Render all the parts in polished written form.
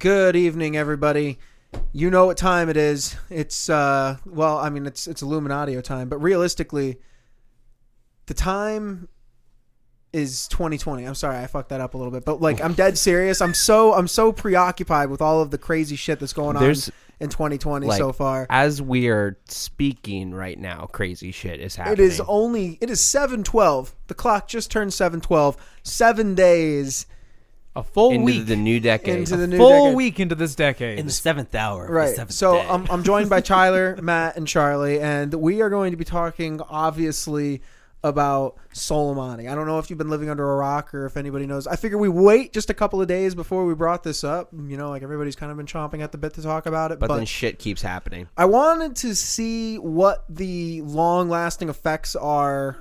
Good evening, everybody. You know what time it is. It's it's Illuminatio time, but realistically, the time is 2020. I'm sorry, I fucked that up a little bit, but like I'm dead serious. I'm so preoccupied with all of the crazy shit that's going on in 2020 so far. As we are speaking right now, crazy shit is happening. It is 7:12. The clock just turned 7:12. 7 days. A full into week the new decade. Full week into this decade. In the 7th hour. Right. The 7th so day. I'm joined by Tyler, Matt, and Charlie, and we are going to be talking, obviously, about Soleimani. I don't know if you've been living under a rock or if anybody knows. I figure we wait just a couple of days before we brought this up. You know, like everybody's kind of been chomping at the bit to talk about it. But then shit keeps happening. I wanted to see what the long-lasting effects are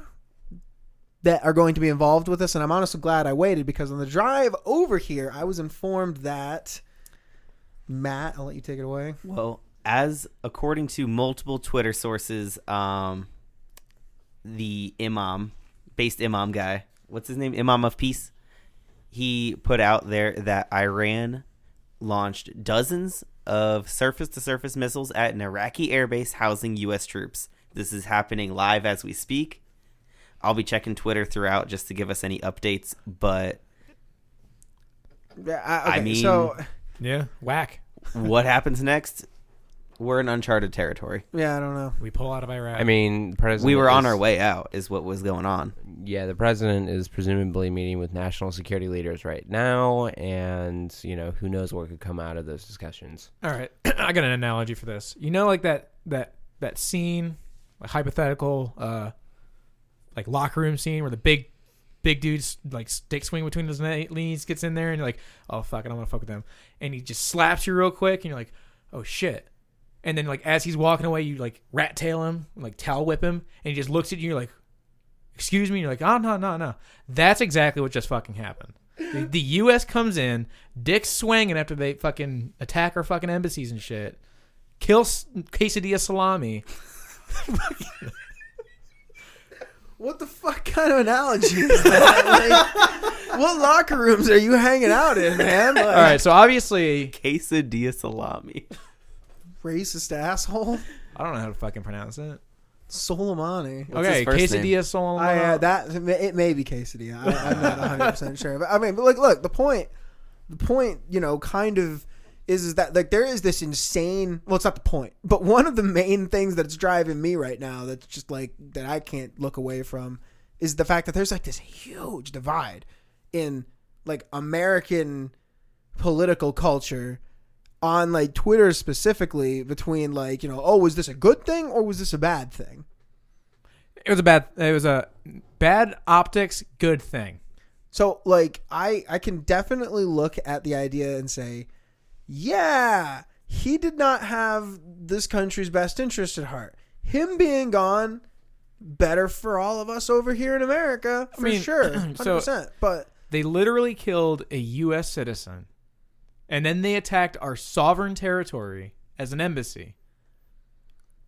that are going to be involved with this, and I'm honestly glad I waited, because on the drive over here, I was informed that Matt, I'll let you take it away. Well, as according to multiple Twitter sources, the based imam guy, what's his name? Imam of Peace. He put out there that Iran launched dozens of surface-to-surface missiles at an Iraqi airbase housing U.S. troops. This is happening live as we speak. I'll be checking Twitter throughout just to give us any updates, but whack. What happens next? We're in uncharted territory. Yeah, I don't know. We pull out of Iraq. I mean, the president we were on our way out is what was going on. Yeah, the president is presumably meeting with national security leaders right now, and, you know, who knows what could come out of those discussions. All right. I got an analogy for this. You know, like that scene, like hypothetical, like locker room scene where the big dude's like stick swing between his knees gets in there, and you're like, oh fuck, I don't want to fuck with them, and he just slaps you real quick, and you're like, oh shit, and then like as he's walking away, you like rat tail him, like towel whip him, and he just looks at you, and you're like, excuse me, and you're like, oh no. That's exactly what just fucking happened. The U.S. comes in, dicks swinging after they fucking attack our fucking embassies and shit, kill quesadilla salami. What the fuck kind of analogy is that? Like, what locker rooms are you hanging out in, man? Like, all right, so obviously Quesadilla salami. Racist asshole. I don't know how to fucking pronounce it. Soleimani. What's Okay, his first name? quesadilla Soleimani. That it may be quesadilla. I'm not 100% sure. But I mean, but like, look, the point, you know, kind of is that like there is this insane. Well, it's not the point, but one of the main things that's driving me right now, that's just like that I can't look away from, is the fact that there's like this huge divide in like American political culture on like Twitter specifically between like, you know, oh, was this a good thing or was this a bad thing? It was a bad optics, good thing. So like I can definitely look at the idea and say, yeah, he did not have this country's best interest at heart. Him being gone, better for all of us over here in America, for sure, 100%. But they literally killed a U.S. citizen, and then they attacked our sovereign territory as an embassy.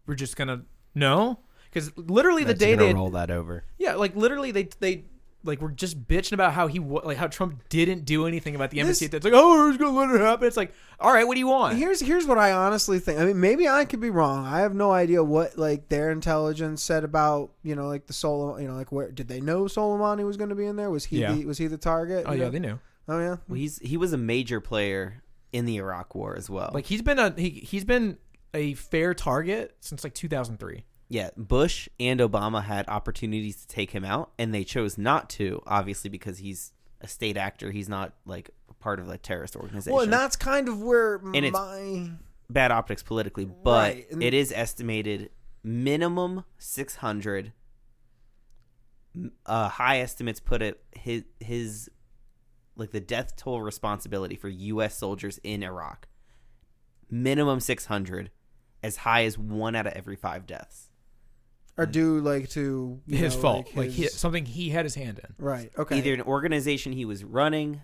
We're just gonna because literally the day they roll that over. Yeah, like literally they. Like, we're just bitching about how how Trump didn't do anything about the embassy. It's like, oh, we're just going to let it happen. It's like, all right, what do you want? Here's what I honestly think. I mean, maybe I could be wrong. I have no idea what, like, their intelligence said about, you know, like, like, where did they know Soleimani was going to be in there? Was he the target? Oh, yeah, they knew. Oh, yeah? Well, he was a major player in the Iraq War as well. Like, he's been a fair target since, like, 2003. Yeah, Bush and Obama had opportunities to take him out, and they chose not to, obviously, because he's a state actor. He's not, like, part of a terrorist organization. Well, and that's kind of where it's bad optics politically, but right. It is estimated minimum 600. High estimates put it his like the death toll responsibility for U.S. soldiers in Iraq. Minimum 600, as high as 1 out of every 5 deaths. Are due like to his fault, like something he had his hand in. Right. Okay. Either an organization he was running,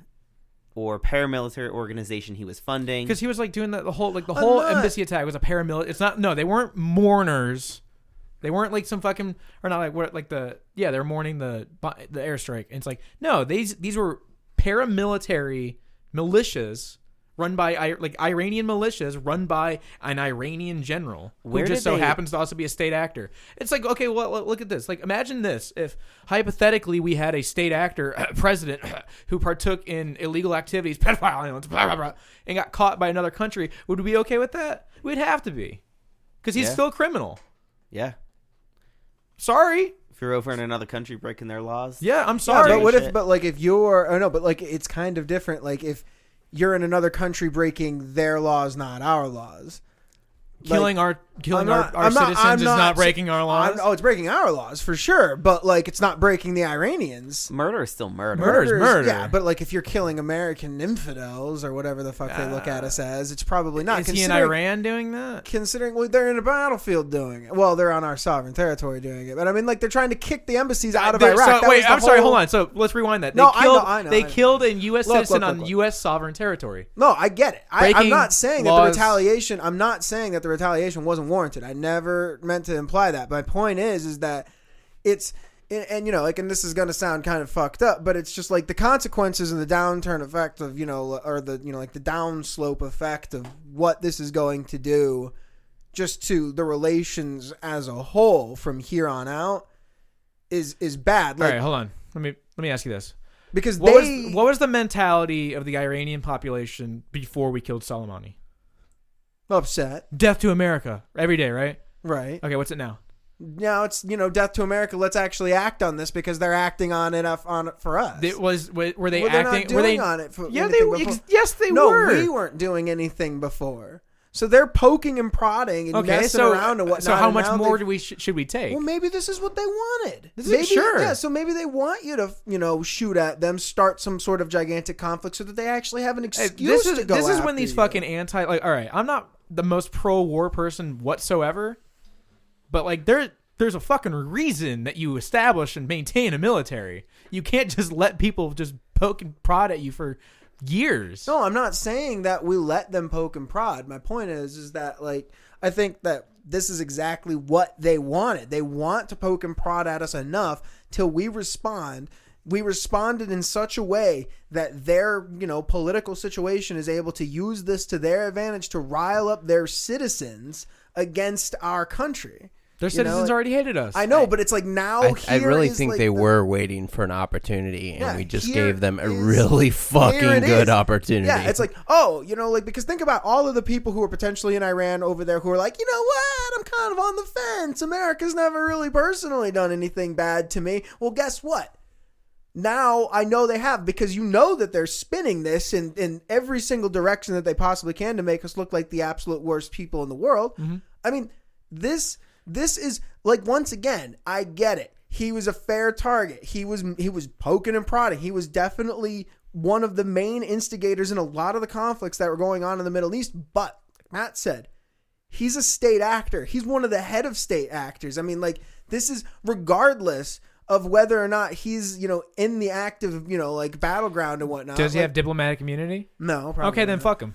or paramilitary organization he was funding. Because he was like doing the whole embassy attack was a paramilitary. It's not. No, they weren't mourners. They weren't like some fucking or not like what like the they're mourning the airstrike. And it's like no, these were paramilitary militias run by Iranian militias run by an Iranian general who just so happens to also be a state actor. It's like, okay, well, look at this. Like, imagine this. If hypothetically we had a state actor president who partook in illegal activities, pedophile violence, blah, blah, blah, and got caught by another country, would we be okay with that? We'd have to be. Because he's still a criminal. Yeah. Sorry. If you're over in another country breaking their laws. Yeah, I'm sorry. Yeah, but what if? But like, if you're, oh no, but like, it's kind of different. Like, if you're in another country breaking their laws, not our laws. Killing like, our citizens is not breaking our laws. It's breaking our laws for sure, but like it's not breaking the Iranians. Murder is still murder. Murder is murder. Yeah, but like if you're killing American infidels or whatever the fuck they look at us as, it's probably not. Is he in Iran doing that? Considering they're in a battlefield doing it. Well, they're on our sovereign territory doing it. But I mean, like they're trying to kick the embassies out of Iraq. So, wait, I'm sorry. Hold on. So let's rewind that. No, I know. They killed a U.S. citizen on U.S. sovereign territory. No, I get it. I'm not saying that the retaliation. I'm not saying that the retaliation wasn't warranted. I never meant to imply that. My point is that it's, and you know, like, and this is going to sound kind of fucked up, but it's just like the consequences and the downturn effect of, you know, or the, you know, like the downslope effect of what this is going to do just to the relations as a whole from here on out is bad. Like, all right, hold on. Let me ask you this. Because what was the mentality of the Iranian population before we killed Soleimani? Upset. Death to America every day, right? Right. Okay, what's it now? Now it's, you know, death to America. Let's actually act on this because they're acting on it for us. Were they they're acting? not doing on it for yeah, yes, they no, were. No, we weren't doing anything before. So they're poking and prodding and messing around and whatnot. So how much more should we take? Well, maybe this is what they wanted. Sure. Yeah, so maybe they want you to, you know, shoot at them, start some sort of gigantic conflict so that they actually have an excuse to go This is when after these you. fucking all right, I'm not the most pro-war person whatsoever, but like there's a fucking reason that you establish and maintain a military. You can't just let people just poke and prod at you for years. No, I'm not saying that we let them poke and prod. My point is that, like, I think that this is exactly what they wanted. They want to poke and prod at us enough till we respond. We responded in such a way that their, you know, political situation is able to use this to their advantage to rile up their citizens against our country. Their citizens already hated us. I know, but it's like now I really think like they were waiting for an opportunity, and we just gave them a is- really fucking good opportunity. Yeah, it's like, oh, you know, like, because think about all of the people who are potentially in Iran over there who are like, you know what, I'm kind of on the fence. America's never really personally done anything bad to me. Well, guess what? Now I know they have, because you know that they're spinning this in every single direction that they possibly can to make us look like the absolute worst people in the world. Mm-hmm. I mean, this is, like, once again, I get it. He was a fair target. He was poking and prodding. He was definitely one of the main instigators in a lot of the conflicts that were going on in the Middle East. But like Matt said, he's a state actor. He's one of the head of state actors. I mean, like, this is regardless of whether or not he's, you know, in the active, you know, like, battleground and whatnot. Does he have diplomatic immunity? No, probably okay, then not. fuck him.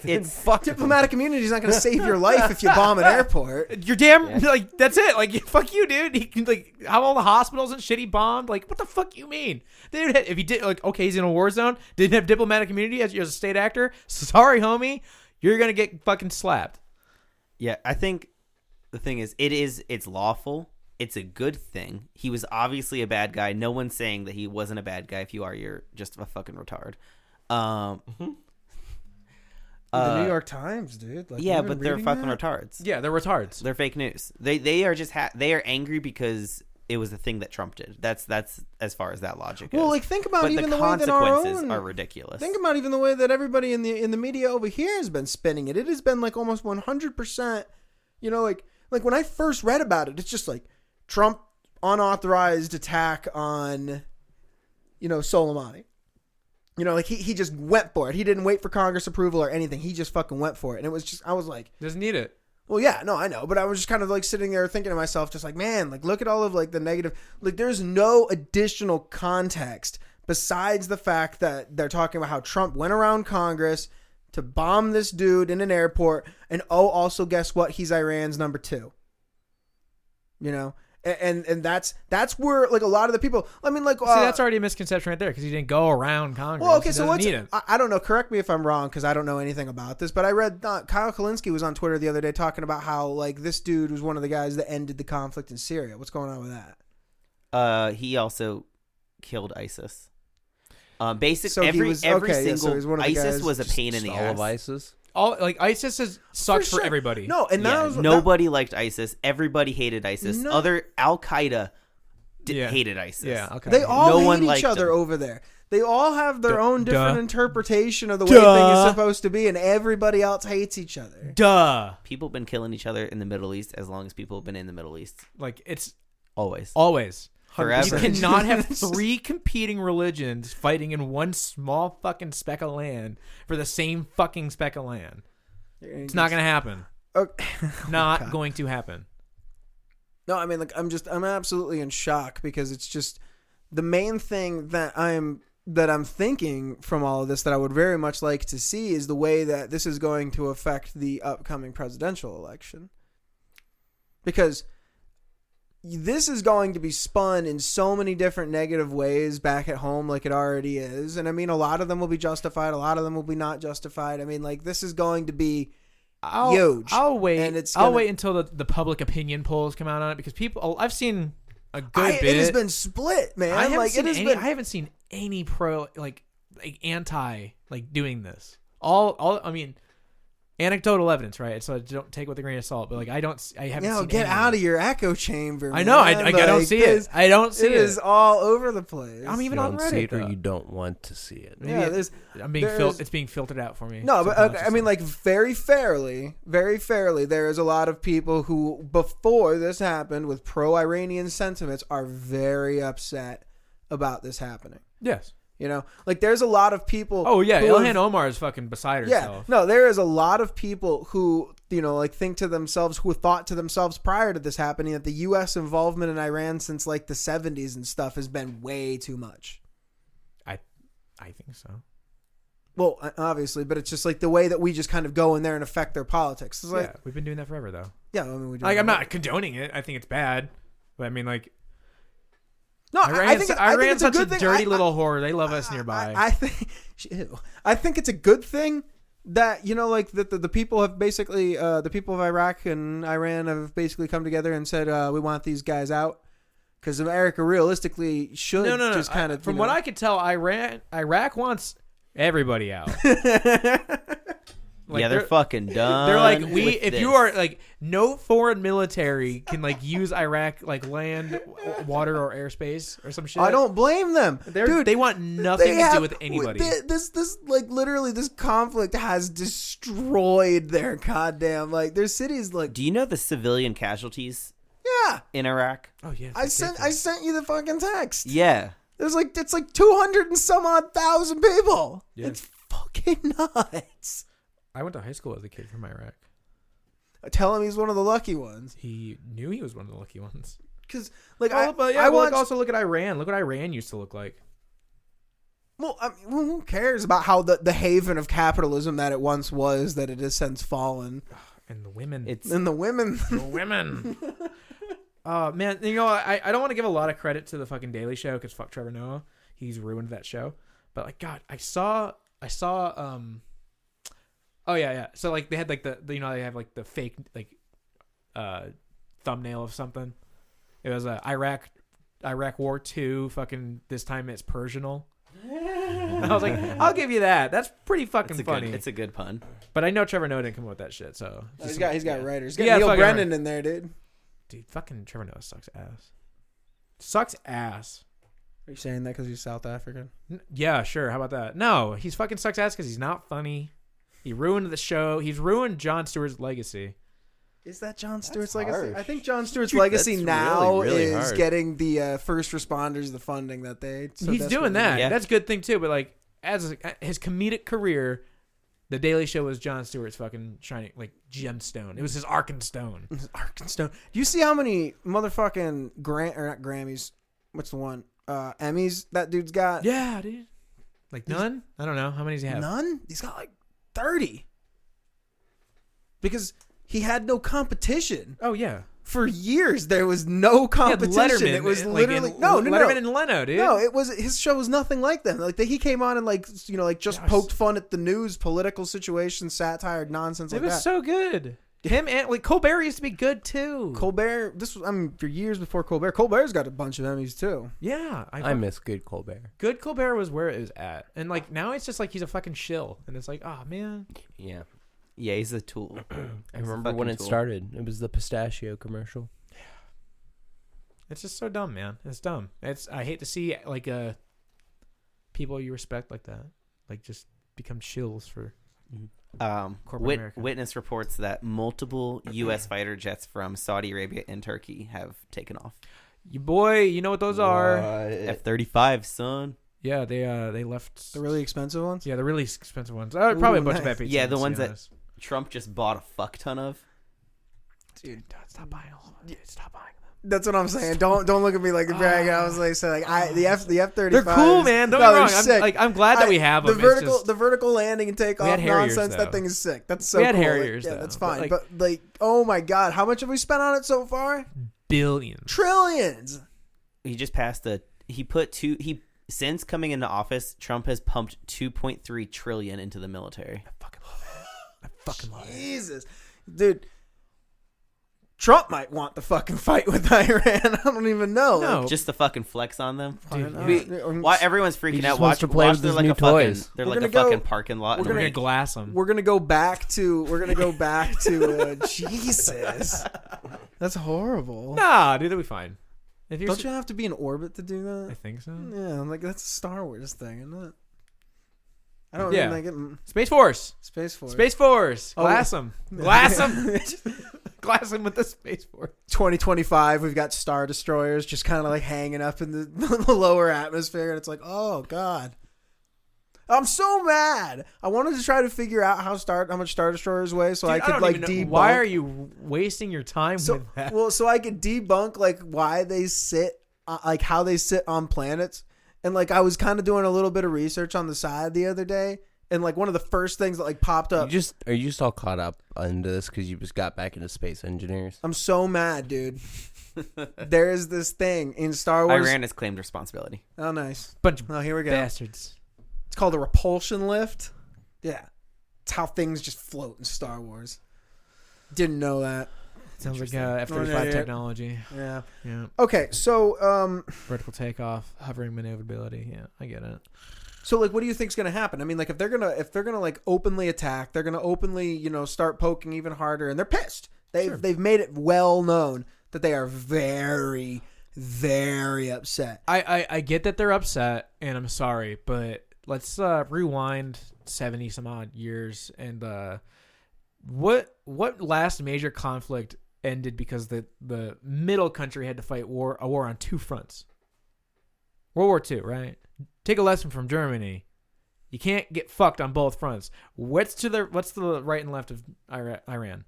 Diplomatic immunity is not going to save your life if you bomb an airport. You're damn like that's it. Like, fuck you, dude. He can, like, how all the hospitals and shit he bombed. Like, what the fuck you mean? Dude, if he did, like, okay, he's in a war zone, didn't have diplomatic immunity as a state actor. Sorry, homie, you're gonna get fucking slapped. Yeah, I think the thing is, it's lawful. It's a good thing. He was obviously a bad guy. No one's saying that he wasn't a bad guy. If you are, you're just a fucking retard. The New York Times, dude. Like, yeah, but they're fucking retards. Yeah, they're retards. They're fake news. They are just they are angry because it was the thing that Trump did. That's as far as that logic goes. Well, like, think about even the way that consequences are ridiculous. Think about even the way that everybody in the media over here has been spinning it. It has been like almost 100%. You know, like when I first read about it, it's just like Trump unauthorized attack on, you know, Soleimani. You know, like he just went for it. He didn't wait for Congress approval or anything. He just fucking went for it. And it was just, I was like, doesn't need it. Well, yeah, no, I know. But I was just kind of like sitting there thinking to myself, just like, man, like, look at all of like the negative, like, there's no additional context besides the fact that they're talking about how Trump went around Congress to bomb this dude in an airport. And also, guess what? He's Iran's number 2. You know? And that's where like a lot of the people. I mean, like See, that's already a misconception right there because he didn't go around Congress. well, okay, He so doesn't need it. I don't know. Correct me if I'm wrong because I don't know anything about this. But I read Kyle Kalinske was on Twitter the other day talking about how like this dude was one of the guys that ended the conflict in Syria. What's going on with that? He also killed ISIS. Basic So every he single was one of the ISIS guys was a pain in the all ass. of ISIS. All like ISIS has sucked for sure. everybody. No, and Yeah, that was nobody liked ISIS. Everybody hated ISIS. No. Other Al Qaeda Yeah. hated ISIS. Yeah, okay. They all No hate one each liked other them. over there. They all have their own different Duh. interpretation of the way Duh. thing is supposed to be, and everybody else hates each other. Duh. People have been killing each other in the Middle East as long as people have been in the Middle East. Like it's Always. always. Forever. You cannot have three competing religions fighting in one small fucking speck of land for the same fucking speck of land. It's not going to happen. Okay. Not God. going to happen. No, I mean, like, I'm absolutely in shock because it's just the main thing that I'm thinking from all of this that I would very much like to see is the way that this is going to affect the upcoming presidential election. Because this is going to be spun in so many different negative ways back at home like it already is. And I mean, a lot of them will be justified. A lot of them will be not justified. I mean, like, this is going to be huge. I'll wait. And it's I'll gonna- wait until the public opinion polls come out on it because people. I've seen a good bit. It has been split, man. I haven't Like, seen it has any. been. I haven't seen any pro like anti like doing this. I mean, anecdotal evidence, right? So don't take it with a grain of salt. But like, I haven't seen Get any out of your echo chamber. I know. I man. don't Like, see it. I don't see it it. is all over the place. I'm even You on don't see Reddit. it or though. you don't want to see it. Maybe Yeah, it- there's I'm being there's- it's being filtered out for me. no, but okay, I subconsciously. mean, like very fairly, there is a lot of people who, before this happened, with pro-Iranian sentiments, are very upset about this happening. yes. You know, like there's a lot of people. Oh yeah, who Ilhan have- Omar is fucking beside Yeah, herself. no, there is a lot of people who, you know, like think to themselves, who thought to themselves prior to this happening that the U.S. involvement in Iran since like the 70s and stuff has been way too much. I think so. Well, obviously, but it's just like the way that we just kind of go in there and affect their politics. It's like, Yeah, we've been doing that forever though. yeah, I mean, we do. Like I'm not condoning it. I think it's bad, but I mean like No, I think Iran's it's a such a good thing. dirty little whore. They love us nearby. I think, ew. I think it's a good thing that, you know, like that the people have basically, the people of Iraq and Iran have basically come together and said, we want these guys out. Because America realistically should no. just kind of, From what I could tell, Iraq wants everybody out. Like, yeah, they're fucking done. They're like, with if this. you are like, no foreign military can like use Iraq like land, water, or airspace or some shit. I don't blame them, dude. They want nothing to do with anybody. This like literally this conflict has destroyed their goddamn like their cities. Like, Do you know the civilian casualties yeah, in Iraq? Oh yeah, I sent you the fucking text. Yeah. It's like 200 and some odd thousand people. Yeah. It's fucking nuts. I went to high school as a kid from Iraq. Tell him he's one of the lucky ones. He knew he was one of the lucky ones. Because like I watched. also look at Iran. Look what Iran used to look like. Well, I mean, who cares about how the haven of capitalism that it once was that it has since fallen? And the women. And the women. The women. Man, you know, I don't want to give a lot of credit to the fucking Daily Show because fuck Trevor Noah. He's ruined that show. But like, God, I saw oh yeah. So like they had like the you know, they have like the fake like thumbnail of something. It was Iraq War 2 fucking this time it's Persianal. And I was like, I'll give you that. That's pretty fucking funny. It's a good pun. But I know Trevor Noah didn't come up with that shit, so He's got writers. He's Yeah, got Neil fucking Brennan in there, dude. dude, fucking Trevor Noah sucks ass. Sucks ass. Are you saying that because he's South African? Yeah, sure. How about that? No, he's fucking sucks ass because he's not funny. He ruined the show. He's ruined Jon Stewart's legacy. Is that Jon Stewart's That's legacy? harsh. I think Jon Stewart's Dude, legacy that's now really, really is hard. getting the first responders the funding that they. So He's doing that. Yeah. That's a good thing too. But like, as his comedic career, The Daily Show was Jon Stewart's fucking shining like gemstone. It was his Arkenstone. Arkenstone. Do you see how many motherfucking not Grammys? What's the one? Emmys that dude's got? Yeah, dude. Like none? I don't know. How many does he have? None. He's got like 30. Because he had no competition. Oh yeah. For years, there was no competition. Letterman, It was like, literally Letterman and Leno, dude. No, it was his show was nothing like them. Like he came on and just poked fun at the news, political situation, satire, nonsense It like was that. so good. Him and Colbert used to be good too. Colbert, for years before Colbert. Colbert's got a bunch of Emmys too. Yeah, I miss good Colbert. Good Colbert was where it was at, and like now it's just like he's a fucking shill, and it's like, oh man. Yeah. Yeah, he's a tool. I remember when it started. It was the pistachio commercial. It's just so dumb, man. It's dumb. I hate to see like people you respect like that, like just become shills for corporate America. Witness reports that multiple U.S. fighter jets from Saudi Arabia and Turkey have taken off. You boy, you know what those are? F-35, son. Yeah, they left The really expensive ones. Yeah, the really expensive ones. Probably a bunch nice. of F-18s. Yeah, the ones that Trump just bought a fuck ton of. Dude, stop buying all of them. Dude, stop buying them. that's what I'm saying. Don't look at me like a brag. I was like, the F-35. They're cool, man. Don't get me wrong. I'm glad that we have them. The vertical landing and takeoff Harriers, nonsense. though. That thing is sick. That's so. We had cool. Harriers, yeah, though, that's fine. but, But oh my god, how much have we spent on it so far? Billions, trillions. He just passed since coming into office, Trump has pumped $2.3 trillion into the military. I fucking love it. Jesus, dude. Trump might want the fucking fight with Iran. I don't even know. No. Just the fucking flex on them. Dude, Why everyone's freaking out? Wants to play with they're his like new a fucking, toys. they're We're like a gonna fucking go- parking lot. We're gonna glass them. We're gonna go back to Jesus. That's horrible. Nah, dude, it'll be fine. If you're Don't you have to be in orbit to do I that? think so. Yeah, I'm like that's a Star Wars thing, isn't it? I don't Yeah. even like it. Space Force. Space Force. Space Force. Oh. Glass them. Glass them. Glass them with the Space Force. 2025, we've got Star Destroyers just kind of like hanging up in the lower atmosphere, and it's like, oh god, I'm so mad. I wanted to try to figure out how much Star Destroyers weigh, so Dude, I could don't like even know- debunk. Why are you wasting your time with that? Well, so I could debunk like why they sit, like how they sit on planets, and like I was kind of doing a little bit of research on the side the other day, and like one of the first things that like popped up. Are you just all caught up into this because you just got back into space engineers? I'm so mad, dude. There is this thing in Star Wars. Iran has claimed responsibility. Oh, nice. Bunch of Oh, here we go. bastards. It's called a repulsion lift. Yeah. It's how things just float in Star Wars. Didn't know that. Sounds like Interesting. F-35 technology. Yeah. Yeah. Okay, so Vertical takeoff, hovering maneuverability. Yeah, I get it. so like what do you think's going to happen? I mean, like if they're going to like openly attack, they're going to openly, start poking even harder, and they're pissed. They've made it well known that they are very, very upset. I get that they're upset, and I'm sorry, but let's rewind 70 some odd years, and what last major conflict ended because the middle country had to fight a war on two fronts? World War II, right? Take a lesson from Germany. You can't get fucked on both fronts. What's to the right and left of Iran?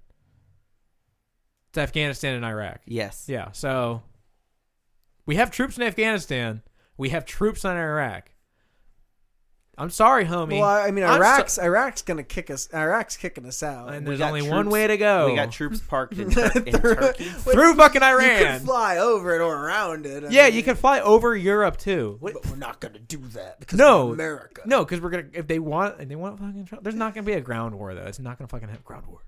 It's Afghanistan and Iraq. Yes. Yeah, so we have troops in Afghanistan. We have troops in Iraq. I'm sorry, homie. Well, I mean, Iraq's gonna kick us. Iraq's kicking us out. And We there's got only troops- one way to go. We got troops parked in Turkey. through fucking You Iran. can fly over it or around it. I Yeah, mean, you can fly over Europe too. But we're not gonna do that because No. of America. No, because we're gonna if they want fucking. There's not gonna be a ground war though. It's not gonna fucking have ground war.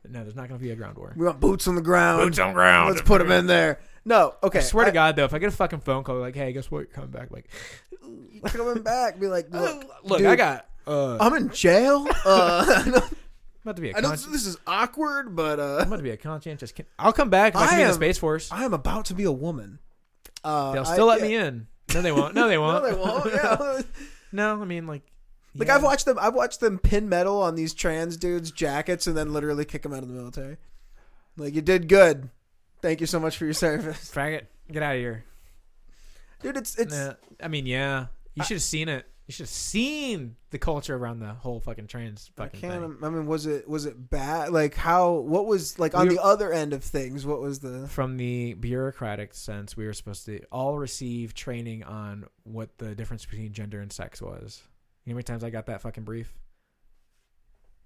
No, there's not gonna be a ground war. We want boots on the ground. Boots on ground. Let's put them in there. No, okay. I swear to God though, if I get a fucking phone call like, "Hey, guess what? You're coming back." Like, coming back, be like, look, look, dude, I got. I'm in jail. I'm about to be a. I know this is awkward, but I'm about to be a conscientious. I'll come back if I can be in the Space Force. I am about to be a woman. They'll still let me in. No, they won't. No, they won't. No, they won't. Yeah. No, I mean like. Like yeah. I've watched them pin metal on these trans dudes' jackets and then literally kick them out of the military. Like, you did good. Thank you so much for your service, Faggot, get out of here, dude. It's Nah, I mean, yeah, you should have seen it. You should have seen the culture around the whole fucking trans fucking thing. I mean, was it bad? Like what was like on the other end of things? What was the From the bureaucratic sense, we were supposed to all receive training on what the difference between gender and sex was. You know how many times I got that fucking brief?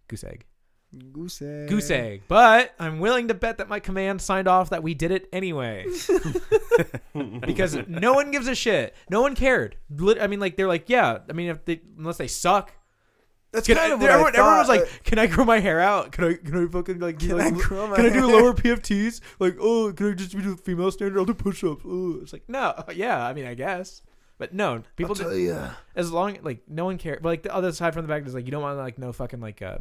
Goose egg. Goose egg. Goose egg. But I'm willing to bet that my command signed off that we did it anyway. Because no one gives a shit. No one cared. I mean, like, they're like, yeah. I mean, unless they suck. That's Can kind I, of what I thought. everyone was like, can I grow my hair out? Can I fucking like do Can like, I grow my can I do hair lower PFTs? Like, oh, can I just do the female standard? I'll do push-ups. Oh, it's like, no, yeah, I mean, I guess, but no, people I'll tell you. as long like no one cares. But like the other side from the back is like you don't want like no fucking like I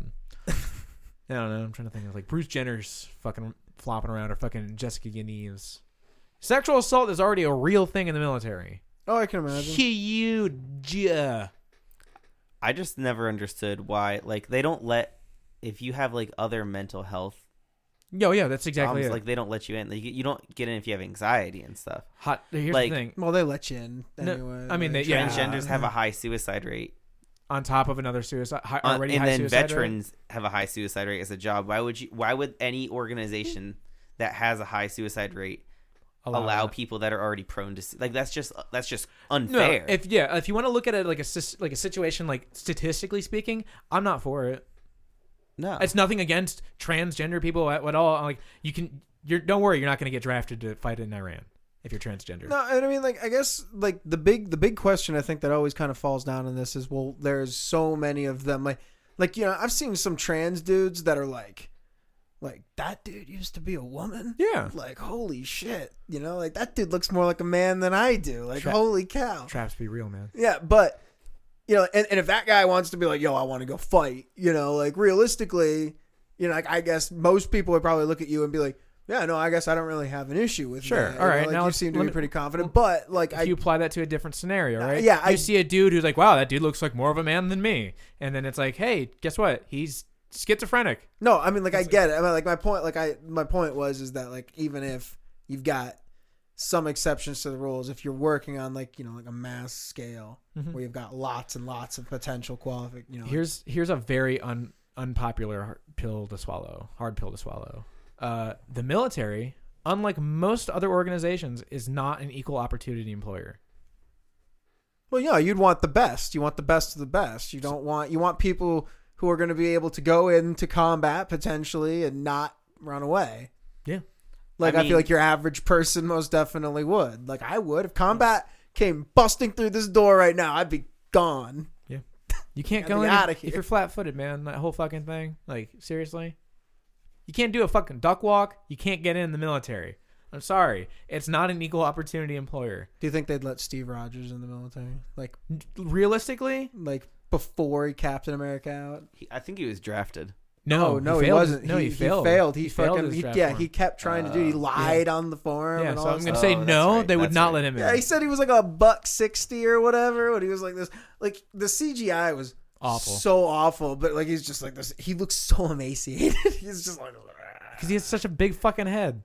don't know. I'm trying to think of like Bruce Jenner's fucking flopping around or fucking Jessica Yanni's. Sexual assault is already a real thing in the military. Oh, I can imagine. Huge. I just never understood why, like, they don't let, if you have like other mental health Yo, yeah, that's exactly problems, it. like they don't let you in. Like, you don't get in if you have anxiety and stuff. Here's like- the thing. Well, they let you in No, anyway. I mean, like, yeah. Transgenders have a high suicide rate. On top of another suicide, already And high then suicide rate. veterans have a high suicide rate as a job. Why would any organization that has a high suicide rate allow that. people that are already prone to like that's just No, unfair. if you want to look at it like a situation, like statistically speaking, I'm not for it. No, It's nothing against transgender people at all. Like don't worry, you're not going to get drafted to fight in Iran if you're transgender. No, and I mean, like, I guess, like, the big question I think that always kind of falls down in this is, well, there's so many of them. Like, you know, I've seen some trans dudes that are like, that dude used to be a woman. Yeah. Like, holy shit. You know, like, that dude looks more like a man than I do. Like, holy cow. Traps be real, man. Yeah, but, you know, and if that guy wants to be like, yo, I want to go fight, you know, like, realistically, you know, like, I guess most people would probably look at you and be like, yeah, no, I guess I don't really have an issue with Sure. that. All right, You know, like, now you let's- seem to let be me- pretty confident, but, like, If you apply that to a different scenario, right? yeah, you see a dude who's like, wow, that dude looks like more of a man than me. And then it's like, hey, guess what? He's schizophrenic. No, I mean, like, I get it. I mean, like, my point was that, like, even if you've got some exceptions to the rules, if you're working on, like, you know, like a mass scale where you've got lots and lots of potential you know. Here's a very unpopular hard pill to swallow. The military, unlike most other organizations, is not an equal opportunity employer. Well, yeah, you'd want the best. You want the best of the best. You want people who are going to be able to go into combat potentially and not run away. Yeah. Like, I feel like your average person most definitely would. Like, I would. If combat came busting through this door right now, I'd be gone. Yeah. You can't Gotta go be in outta here. if you're flat-footed, man. That whole fucking thing. Like, seriously? You can't do a fucking duck walk. You can't get in the military. I'm sorry. It's not an equal opportunity employer. Do you think they'd let Steve Rogers in the military? Like Realistically? Before he Captain America out? I think he was drafted. No, he wasn't. No, he failed. He failed fucking his draft yeah. form. He kept trying to do. He lied on the form. Yeah, and all so that I'm going to stuff. say that's no. right. They would That's not right. let him in. Yeah, he said he was like $1.60 or whatever. When he was like this, like the CGI was Awful. so awful. But like he's just like this. He looks so emaciated. He's just like Because he has such a big fucking head.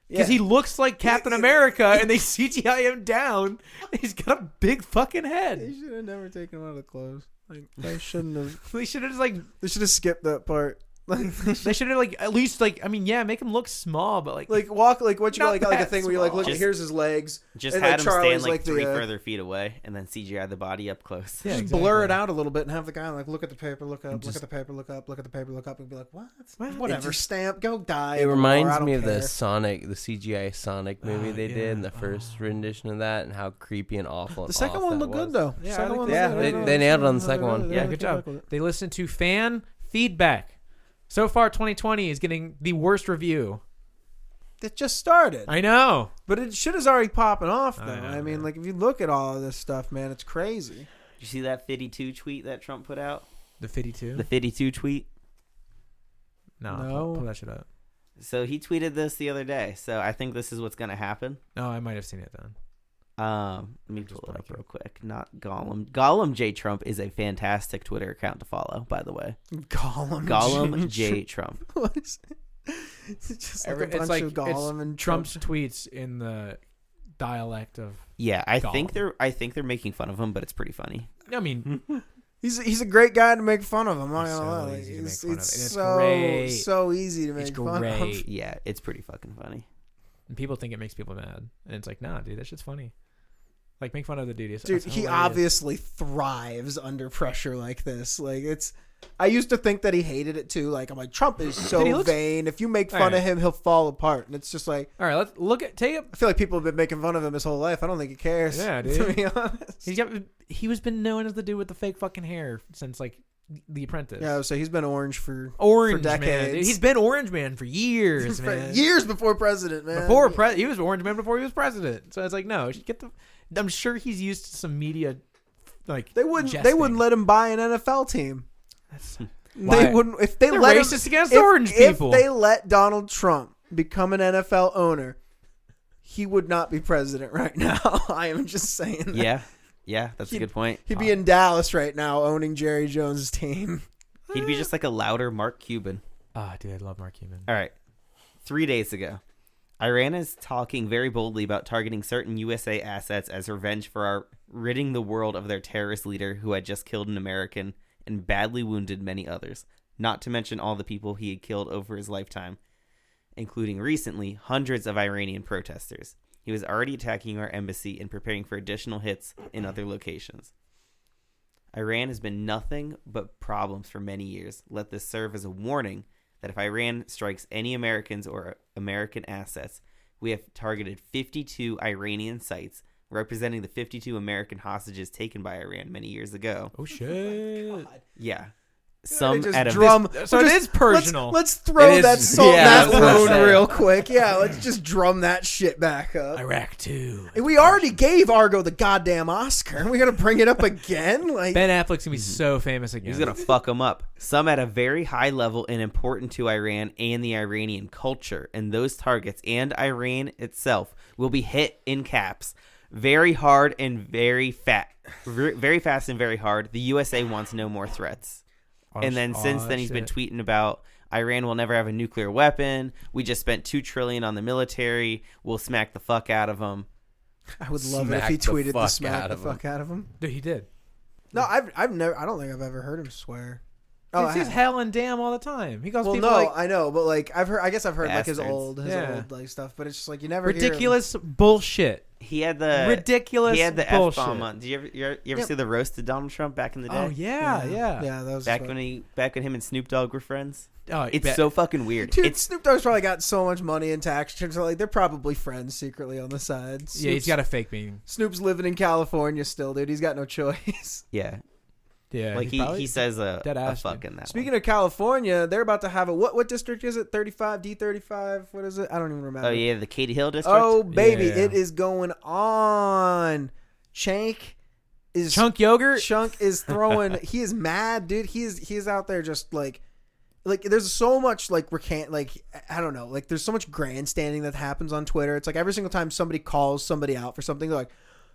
yeah. Because he looks like Captain America, and they CGI him down. He's got a big fucking They head. should have never taken him out of the clothes. Like they shouldn't have. They should have just like. They should have skipped that part. Like They should have like at least like. I mean, yeah, make him look small, but like. walk like what you Not like a that thing where you like look. small. Here's his legs. Just And, had like, him Charlie's stand like like the, 3 further feet away and then CGI the body up close. Yeah, Just exactly. blur it out a little bit and have the guy like look at the paper, look up, look Just- at the paper, look up, look at the paper, look up, and be like, what? What? Whatever. It just- Stamp. Go die. It or I reminds don't me of care. the CGI Sonic movie they did in the yeah. first rendition of that, and how creepy and awful. The second one looked good though. Yeah, I Second like one that. looked Yeah, good. they nailed it on the second one. Yeah, good job. They listened to fan feedback. So far, 2020 is getting the worst review. It just started, I know. but it shit is already popping off though. I know, I mean, man. like if you look at all of this stuff, man, it's crazy. Did you see that 52 tweet that Trump put out? The 52? The 52 tweet. No. Pull that shit up. So he tweeted this the other day. So I think this is what's gonna happen. No, I might have seen it then. Let me Just pull it up blanking. real quick. Not Gollum. Gollum J Trump is a fantastic Twitter account to follow, by the way. Gollum J Trump. What is it? It's just like a It's bunch like of Gollum and Trump's tweets in the dialect of. Yeah, I Gollum. think they're making fun of him, but it's pretty funny. I mean, He's a great guy to make fun of. I'm not He's gonna so lie. Like, easy to make it's fun of. it's And it's so great. so easy to make It's fun of. great. Yeah, it's pretty fucking funny. and people think it makes people mad, and it's like, nah, dude, that shit's funny. Like, make fun of the dude. Dude, That's he hilarious. obviously thrives under pressure like this. Like it's I used to think that he hated it too. Like, I'm like, Trump is so Dude, he looks- vain. If you make fun of him, he'll fall apart. And it's just like, All right, let's look at take it. I feel like people have been making fun of him his whole life. I don't think he cares. Yeah, To dude. be honest. He was been known as the dude with the fake fucking hair since like The Apprentice. Yeah, so he's been orange for Orange for man. decades. Dude. He's been Orange Man for years, For man. years before president, man. He was Orange Man before he was president. So it's like, no, get the. I'm sure he's used to some media, like They wouldn't jesting. let him buy an NFL team. Why? They wouldn't if they They're let racist him, against if, orange if people. they let Donald Trump become an NFL owner, he would not be president right now. I am just saying that. Yeah, that's a good point. He'd be in Dallas right now owning Jerry Jones' team. He'd be just like a louder Mark Cuban. Ah, dude, I love Mark Cuban. All right. 3 days ago, Iran is talking very boldly about targeting certain USA assets as revenge for our ridding the world of their terrorist leader who had just killed an American and badly wounded many others, not to mention all the people he had killed over his lifetime, including recently hundreds of Iranian protesters. He was already attacking our embassy and preparing for additional hits in other locations. Iran has been nothing but problems for many years. Let this serve as a warning that if Iran strikes any Americans or American assets, we have targeted 52 Iranian sites representing the 52 American hostages taken by Iran many years ago. Oh shit! Yeah. Some Just at a drum. So it is personal. Let's throw It is- that salt in yeah, that that's what I'm wound saying. real quick. Yeah, let's just drum that shit back up. Iraq 2. And we already gave Argo the goddamn Oscar. We gotta bring it up again. Like, Ben Affleck's gonna be so famous again. He's going to fuck them up. Some at a very high level and important to Iran and the Iranian culture. And those targets and Iran itself will be hit in caps. Very hard and very fat. Very fast and very hard. The USA wants no more threats. And then since then he's been tweeting about Iran will never have a nuclear weapon. We just spent $2 trillion on the military. We'll smack the fuck out of them. I would love it if Smack he the tweeted the fuck smack out the of him. fuck out of him. Dude, he did. No, I've never. I don't think I've ever heard him swear. He I says have. hell and damn all the time. He calls Well, people no, like I know, but like I've heard. I guess I've heard like his Bastards. old like stuff. But it's just like you never ridiculous bullshit. He had the Ridiculous He had the bullshit. F-bomb on. Did you ever Yep. see the roast of Donald Trump back in the day? Oh yeah, yeah. yeah. That was Back when him and Snoop Dogg were friends. Oh, It's so fucking weird. Dude, It's Snoop Dogg's probably got so much money in tax returns. So like they're probably friends secretly on the side. yeah. He's got a fake being. Snoop's living in California still, dude. He's got no choice. yeah. Yeah, Like he's probably he says a dead ass, fuck dude. in that. Speaking of California, they're about to have a what district is it? 35 D35. What is it? I don't even remember. Oh yeah, the Katy Hill district. Oh baby, Yeah. it is going on. Chunk Chunk yogurt. Chunk is throwing. He is mad, dude. He is out there just like there's so much like I don't know, like there's so much grandstanding that happens on Twitter. It's like every single time somebody calls somebody out for something, they're like,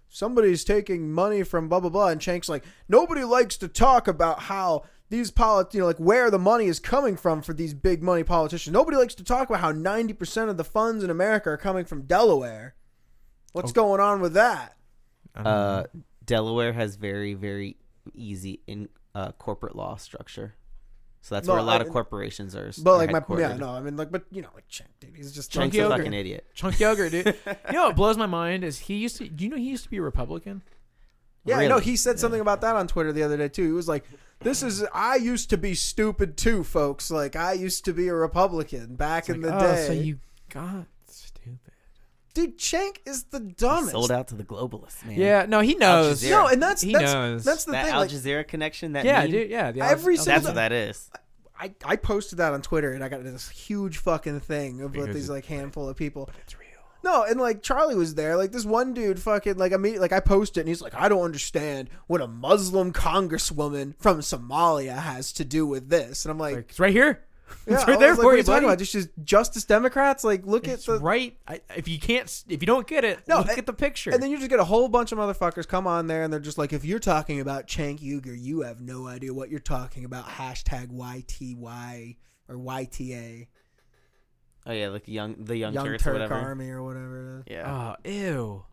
somebody's taking money from blah blah blah, and Chank's like, nobody likes to talk about how these like where the money is coming from for these big money politicians. Nobody likes to talk about how 90% of the funds in America are coming from Delaware. What's going on with that? Delaware has very very easy in corporate law structure. So that's where a lot of corporations are. But like headquartered. I mean, like, but you know, like Chank, dude, he's just Chank's a yogurt. fucking idiot. Chunk yogurt, dude. You know what blows my mind is he used to. Do you know he used to be a Republican? Yeah, Really? I know. He said something about that on Twitter the other day too. He was like, I used to be stupid too, folks. Like, I used to be a Republican back in the day. So you got stupid. Dude, Chank is the He dumbest. sold out to the globalists, man. Yeah, no, he knows. Jazeera. No, and that's He that's knows. that's the That thing. Al Like, Jazeera connection. That Yeah, meme, dude. Yeah, the Every single That's time- what that is. I posted that on Twitter and I got this huge fucking thing of with Because these like handful of people. It's real. No, and like Charlie was there. Like this one dude fucking like I posted it and he's like, I don't understand what a Muslim congresswoman from Somalia has to do with this. And I'm like, It's right here. yeah, It's I right there was like, for what are you, talking buddy. about? Just Justice Democrats? Like look It's at the right. If you don't get it, No, look at the picture. And then you just get a whole bunch of motherfuckers come on there and they're just like, if you're talking about Cenk Uygur, you have no idea what you're talking about. Hashtag YTY or YTA. Oh yeah, like the young Turks Turk or whatever. Army or whatever it is. Yeah. oh, ew.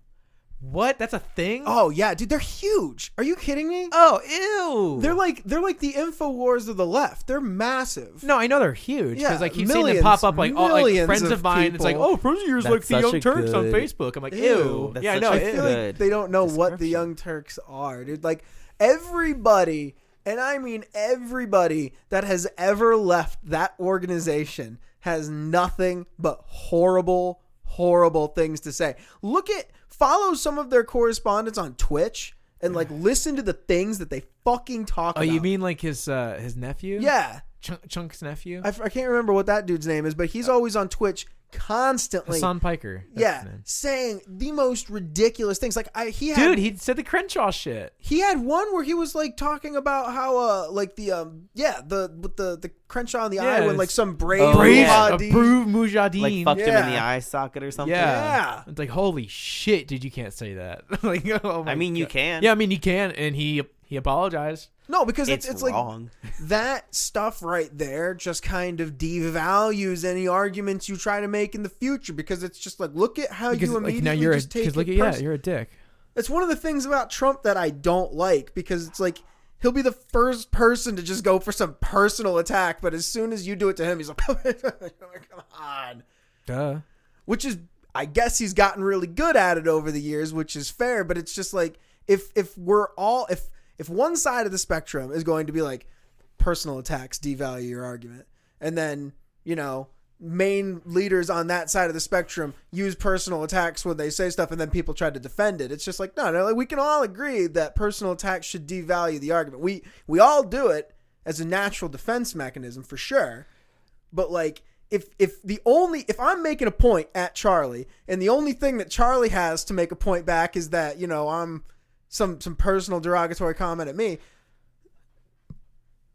What? That's a thing? Oh yeah, dude, they're huge. Are you kidding me? Oh, ew. They're like the InfoWars of the left. They're massive. No, I know they're huge because Yeah, I keep seeing them millions- pop up like millions friends of of mine. It's like, people. friends of yours That's like the such Young a Turks on good- Facebook. I'm like, Ew. ew. That's Yeah, I such know. a I Ew. feel like good they don't know what the description. Young Turks are, dude. Like everybody And I mean everybody that has ever left that organization has nothing but horrible, horrible things to say. Follow some of their correspondence on Twitch and like listen to the things that they fucking talk about. Oh, you mean like his nephew? Yeah. Chunk's nephew? I can't remember what that dude's name is, but he's always on Twitch constantly. Hassan Piker. Yeah, saying the most ridiculous things. Like he said the Crenshaw shit. He had one where he was like talking about how with the Crenshaw on the eye when like some brave Mujahideen like fucked him in the eye socket or something. Yeah. It's like, holy shit, dude, you can't say that. Like, oh my I mean, God. you can. Yeah, I mean, you can, and he apologized. No, because it's wrong. like that stuff right there just kind of devalues any arguments you try to make in the future, because it's just like, look at how you immediately just take it personal. You're a dick. It's one of the things about Trump that I don't like, because it's like he'll be the first person to just go for some personal attack, but as soon as you do it to him, he's like, come on. Duh. Which is, I guess he's gotten really good at it over the years, which is fair, but it's just like, if one side of the spectrum is going to be like personal attacks devalue your argument, and then, you know, main leaders on that side of the spectrum use personal attacks when they say stuff, and then people try to defend it. It's just like, no, like, we can all agree that personal attacks should devalue the argument. We all do it as a natural defense mechanism for sure. But like, if I'm making a point at Charlie, and the only thing that Charlie has to make a point back is that, you know, I'm some personal derogatory comment at me.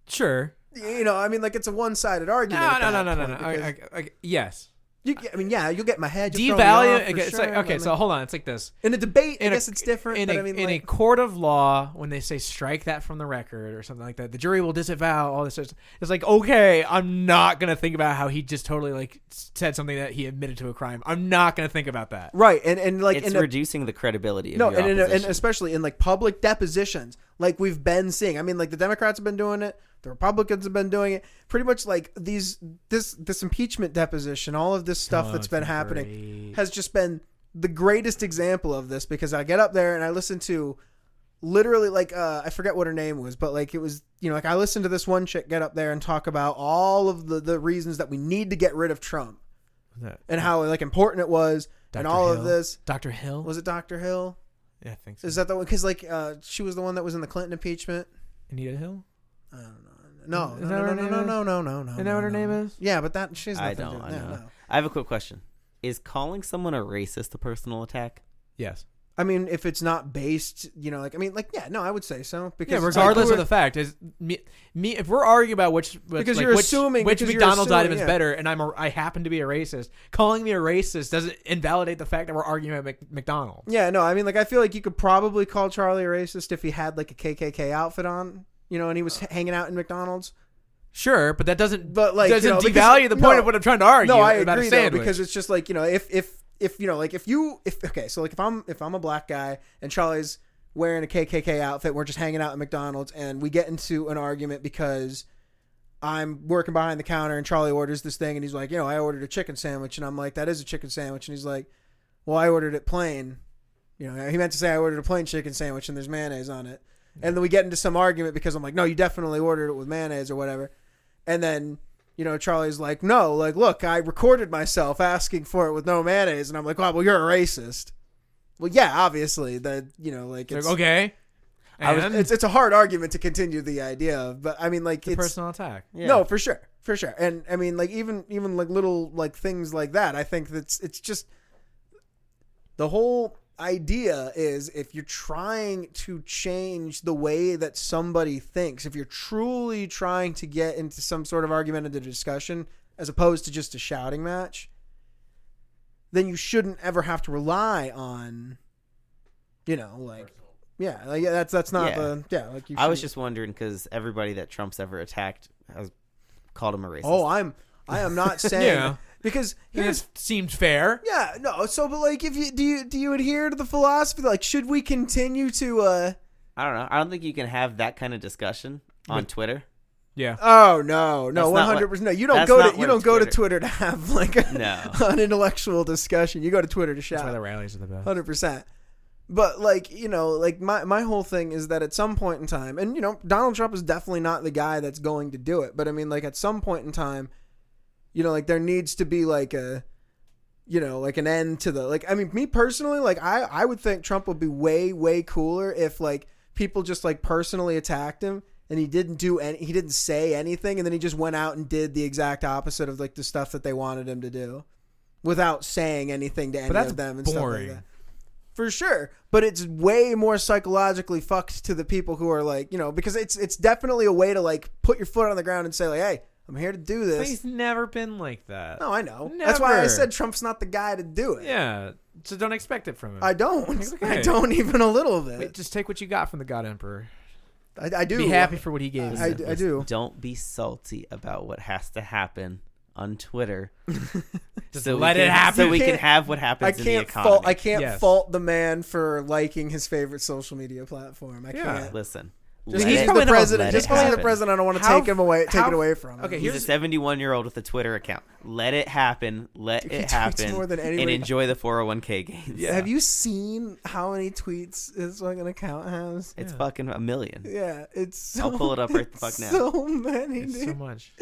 Sure. You know, I mean, like, it's a one-sided argument. No. Yes. You'll get my head. Devalue. It's like, okay, so hold on. It's like this. In a debate, I guess it's different. In a court of law, when they say strike that from the record or something like that, the jury will disavow all this. It's like, okay, I'm not gonna think about how he just totally like said something that he admitted to a crime. I'm not gonna think about that. Right, and like it's reducing the credibility of your opposition. and especially in like public depositions, like we've been seeing. I mean, like the Democrats have been doing it. The Republicans have been doing it. Pretty much like this impeachment deposition, all of this stuff that's been happening has just been the greatest example of this, because I get up there and I listen to literally like I forget what her name was, but like it was, you know, like I listened to this one chick get up there and talk about all of the reasons that we need to get rid of Trump and how like important it was. Dr. And all Hill? of this. Dr. Hill? Was it Dr. Hill? Yeah, I think so. Is that the one? Because like she was the one that was in the Clinton impeachment. Anita Hill? I don't know. No. Isn't that what her name is? Yeah, but she's I nothing don't. to do. I know. No. I have a quick question. Is calling someone a racist a personal attack? Yes. I mean, if it's not based, you know, like, I mean, like, yeah, no, I would say so. Because regardless of the fact, is me, if we're arguing about which you're assuming which McDonald's item is better, and I happen to be a racist, calling me a racist doesn't invalidate the fact that we're arguing about McDonald's. Yeah, no, I mean, like, I feel like you could probably call Charlie a racist if he had like a KKK outfit on, you know, and he was hanging out in McDonald's. Sure, but that doesn't devalue the point of what I'm trying to argue. No, I about agree a sandwich. though, because it's just like, you know, if you know, like if I'm a black guy and Charlie's wearing a KKK outfit, we're just hanging out at McDonald's and we get into an argument because I'm working behind the counter and Charlie orders this thing and he's like, you know, I ordered a chicken sandwich, and I'm like, that is a chicken sandwich, and he's like, well, I ordered it plain. You know, he meant to say I ordered a plain chicken sandwich and there's mayonnaise on it. And then we get into some argument because I'm like, no, you definitely ordered it with mayonnaise or whatever. And then, you know, Charlie's like, no, like, look, I recorded myself asking for it with no mayonnaise. And I'm like, well, you're a racist. Well, yeah, obviously, that, you know, like, it's okay. It's a hard argument to continue the idea of, but I mean, like, it's a personal attack. Yeah. No, for sure. And I mean, like, even like little like things like that, I think it's just the whole idea is, if you're trying to change the way that somebody thinks, if you're truly trying to get into some sort of argumentative discussion as opposed to just a shouting match, then you shouldn't ever have to rely on, you know, like, yeah, like that's not like you. I was just wondering, because everybody that Trump's ever attacked has called him a racist. Oh, I am not saying. Yeah. Because it seemed fair. Yeah, no. So, but like, if you do you adhere to the philosophy? Like, should we continue to? I don't know. I don't think you can have that kind of discussion on Twitter. Yeah. Oh no, 100%. No, you don't go to Twitter to have like an intellectual discussion. You go to Twitter to shout. That's why the rallies are the best. 100%. But like, you know, like my whole thing is that at some point in time, and you know, Donald Trump is definitely not the guy that's going to do it. But I mean, like at some point in time, you know, like there needs to be like a, you know, like an end to the, like, I mean, me personally, like I would think Trump would be way, way cooler if like people just like personally attacked him and he didn't say anything. And then he just went out and did the exact opposite of like the stuff that they wanted him to do without saying anything to any of them and stuff like that. For sure. But it's way more psychologically fucked to the people who are like, you know, because it's definitely a way to like put your foot on the ground and say like, hey, I'm here to do this. But he's never been like that. No, I know. Never. That's why I said Trump's not the guy to do it. Yeah. So don't expect it from him. I don't. Okay. I don't even a little bit. Wait, just take what you got from the God Emperor. I do. Be happy for what he gave I you. do. Don't be salty about what has to happen on Twitter. Just let it happen. So we can have what happens in the economy. I can't Yes. fault the man for liking his favorite social media platform. I can't. Listen. Just let he's it- the president. let Just it because he's the happen. president, I don't want to How- take it away from him. Okay, He's here's a 71-year-old with a Twitter account. Let it happen. Let He it tweets happen. more than anybody. And enjoy the 401k gains. Yeah. Have you seen how many tweets his fucking account has? It's Yeah. fucking a million. Yeah, it's so, I'll pull it up right the fuck now. So many, it's dude. so much.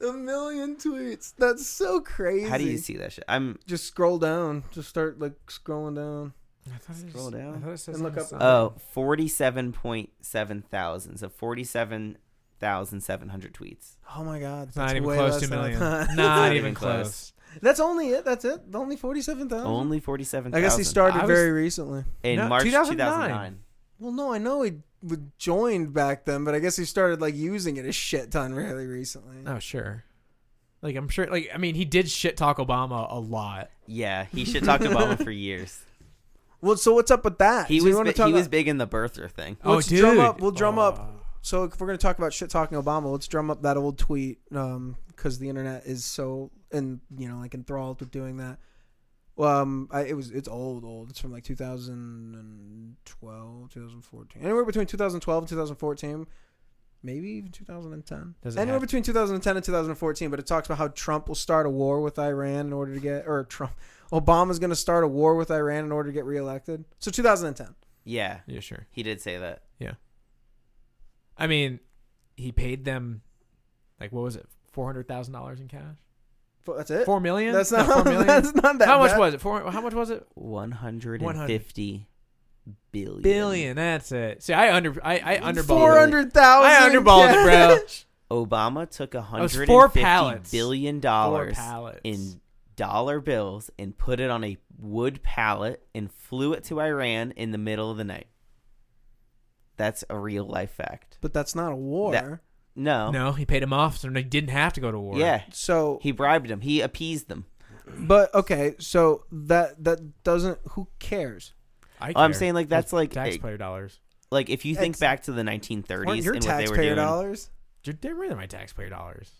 A million tweets. That's so crazy. How do you see that shit? I'm Just scroll down. Just start like scrolling down. I thought it Scroll down. I thought it says And look on the up- side. 47.7 thousand. So 47,700 tweets. Oh my god, It's not that's even way close less to a than I million. thought. Not even close. That's only it. That's it. Only 47,000. Only 47,000. I guess he started I was- very recently. in No, March 2009. 2009. Well, no, I know he joined back then, but I guess he started like using it a shit ton really recently. Oh, sure. Like, I'm sure, like, I mean, he did shit talk Obama a lot. Yeah, he should talk to Obama for years. Well, so what's up with that? He So you was wanna bi- talk he was about- big in the birther thing. Let's dude. drum up. We'll drum Oh. up. So if we're gonna talk about shit talking Obama, let's drum up that old tweet because the internet is so like enthralled with doing that. It's old. It's from like 2012, 2014, anywhere between 2012 and 2014, maybe even 2010. Anywhere between 2010 and 2014. But it talks about how Trump will start a war with Iran in order to get, Obama's going to start a war with Iran in order to get reelected. So 2010. Yeah, Yeah, sure. he did say that. I mean, he paid them, like, what was it, $400,000 in cash? That's it. $4 million? That's No, not. $4 million? That's not that. How much bad. was it? How much was it? 150 billion. Billion. That's it. See, I underballed. 400,000. I underballed it, bro. Obama took was $150 4 pallets. billion Four pallets. in dollar bills and put it on a wood pallet and flew it to Iran in the middle of the night. That's a real life fact. But that's not a war. No. No, he paid him off, so they didn't have to go to war. Yeah. So, He bribed them. He appeased them. but okay. So that doesn't. Who cares? I I'm care. saying like that's like taxpayer dollars. like if you think Ex- back to the Weren't 1930s your and what they were taxpayer doing. dollars? They're really my taxpayer dollars.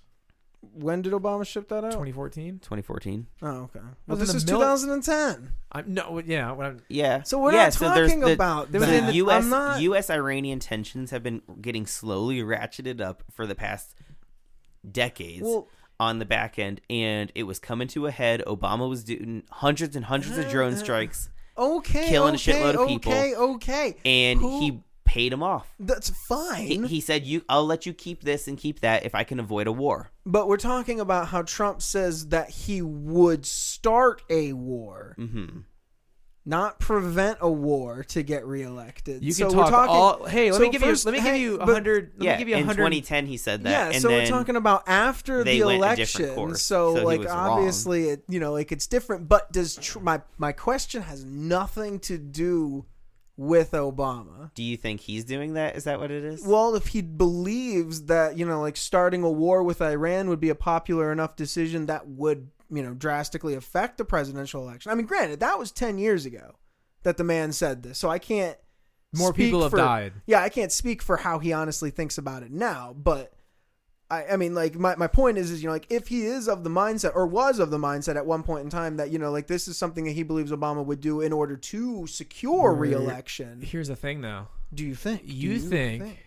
When did Obama ship that out? 2014. 2014. Oh, okay. Well, Was this in is the mili- 2010. Yeah. So we're Yeah, not so talking there's about the that. U.S. I'm not. U.S.-Iranian tensions have been getting slowly ratcheted up for the past decades Well, on the back end, and it was coming to a head. Obama was doing hundreds and hundreds of drone strikes, okay. killing a okay, shitload of people. Okay. and Who- he paid him off. That's fine. He said, I'll let you keep this and keep that if I can avoid a war. But we're talking about how Trump says that he would start a war, Mm-hmm. not prevent a war to get reelected. You so can we're talk talking, all. Hey, let so me give first- you. Let me give hey, you but- 100. Let Yeah, me give you in 100. 2010 he said that. Yeah, and so then we're talking about after they the went a different election. course, So, so he like, was obviously, it's different. But does my question has nothing to do with Obama. Do you think he's doing that? Is that what it is? Well, if he believes that, like starting a war with Iran would be a popular enough decision that would, drastically affect the presidential election. I mean, granted, that was 10 years ago that the man said this. So I can't. More speak people have for- died. Yeah, I can't speak for how he honestly thinks about it now, but I mean, like, my point is, like, if he is of the mindset, or was of the mindset at one point in time that, like, this is something that he believes Obama would do in order to secure re-election. Here's the thing, though. Do you think? You think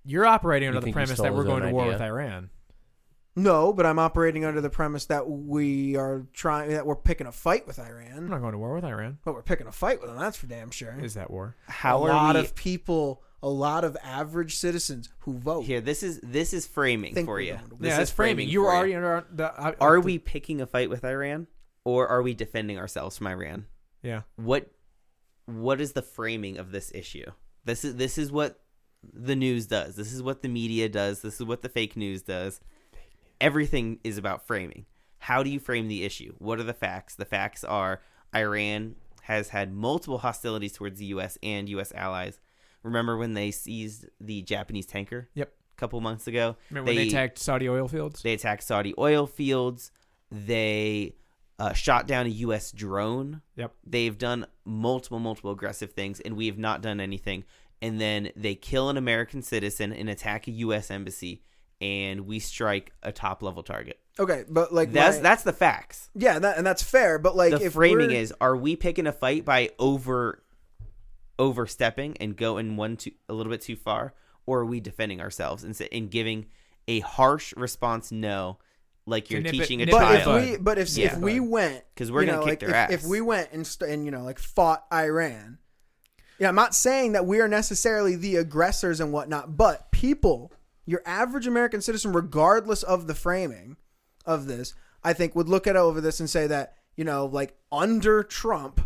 you're operating under You the think he premise stole that we're his going own to war idea? with Iran? No, but I'm operating under the premise that we're picking a fight with I'm Iran. not going to war with Iran. But we're picking a fight with them. That's for damn sure. Is that war? How a are lot we? of people, a lot of average citizens who vote. Here, this is framing Think for we're you. going to war. This Yeah, is that's framing. You were for already under the. Are we picking a fight with Iran, or are we defending ourselves from Iran? Yeah. What is the framing of this issue? This is what the news does. This is what the media does. This is what the fake news does. Everything is about framing. How do you frame the issue? What are the facts? The facts are Iran has had multiple hostilities towards the U.S. and U.S. allies. Remember when they seized the Japanese tanker? Yep. A couple months ago. Remember when they attacked Saudi oil fields? They attacked Saudi oil fields. They shot down a U.S. drone. Yep. They've done multiple aggressive things, and we have not done anything. And then they kill an American citizen and attack a U.S. embassy, and we strike a top-level target. Okay, but like That's the facts. yeah, and that's fair. But like, The if framing we're- is: are we picking a fight by overstepping and going a little bit too far, or are we defending ourselves and giving a harsh response? No, like you're nip it- teaching a nip it in the child. bud. if we went, Because we're gonna kick their ass. If we went and like fought Iran, yeah, I'm not saying that we are necessarily the aggressors and whatnot, but people, your average American citizen, regardless of the framing of this, I think would look at over this and say that, like under Trump,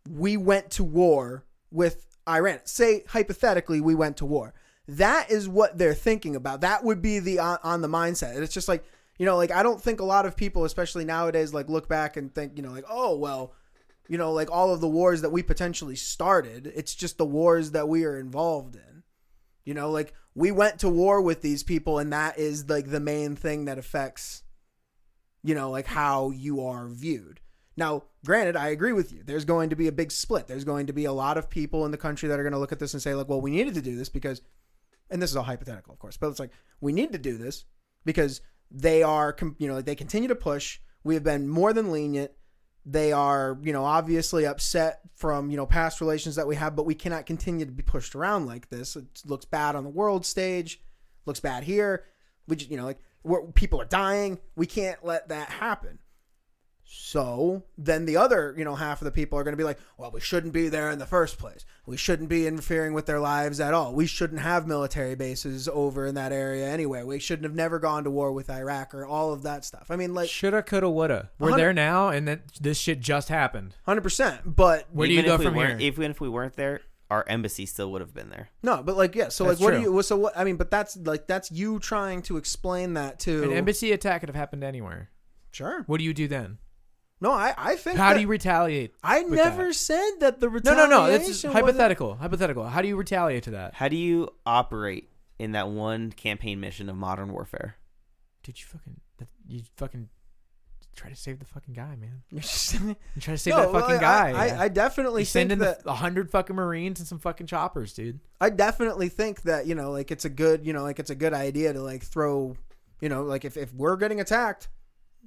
we went to war with Iran. Say hypothetically we went to war. That is what they're thinking about. That would be the on the mindset. It's just like, like I don't think a lot of people, especially nowadays, like look back and think, like, oh, well, like all of the wars that we potentially started, it's just the wars that we are involved in. Like we went to war with these people, and that is like the main thing that affects, like how you are viewed. Now, granted, I agree with you. There's going to be a big split. There's going to be a lot of people in the country that are going to look at this and say, like, well, we needed to do this because, and this is all hypothetical, of course, but it's like, we need to do this because they are, they continue to push. We have been more than lenient. They are, obviously upset from, past relations that we have, but we cannot continue to be pushed around like this. It looks bad on the world stage, looks bad here. We just, people are dying. We can't let that happen. So then the other, half of the people are going to be like, well, we shouldn't be there in the first place. We shouldn't be interfering with their lives at all. We shouldn't have military bases over in that area anyway. We shouldn't have never gone to war with Iraq or all of that stuff. I mean, like, Shoulda, coulda, woulda. We're there now, and this shit just happened. 100%. But Where do you go from here? Even if we weren't there, our embassy still would have been there. no, but like, yeah. So That's like, what true. do you? So what? I mean, but that's you trying to explain that to. An embassy attack could have happened anywhere. Sure. What do you do then? No, I think. How that, do you retaliate? I with never that? said that the retaliation. No. It's just wasn't- hypothetical. Hypothetical. How do you retaliate to that? How do you operate in that one campaign mission of modern warfare? Dude, you fucking try to save the fucking guy, man. You're just- You try to save No, that fucking like, guy. I definitely You send think in that 100 fucking Marines and some fucking choppers, dude. I definitely think that like it's a good it's a good idea to like throw like if we're getting attacked,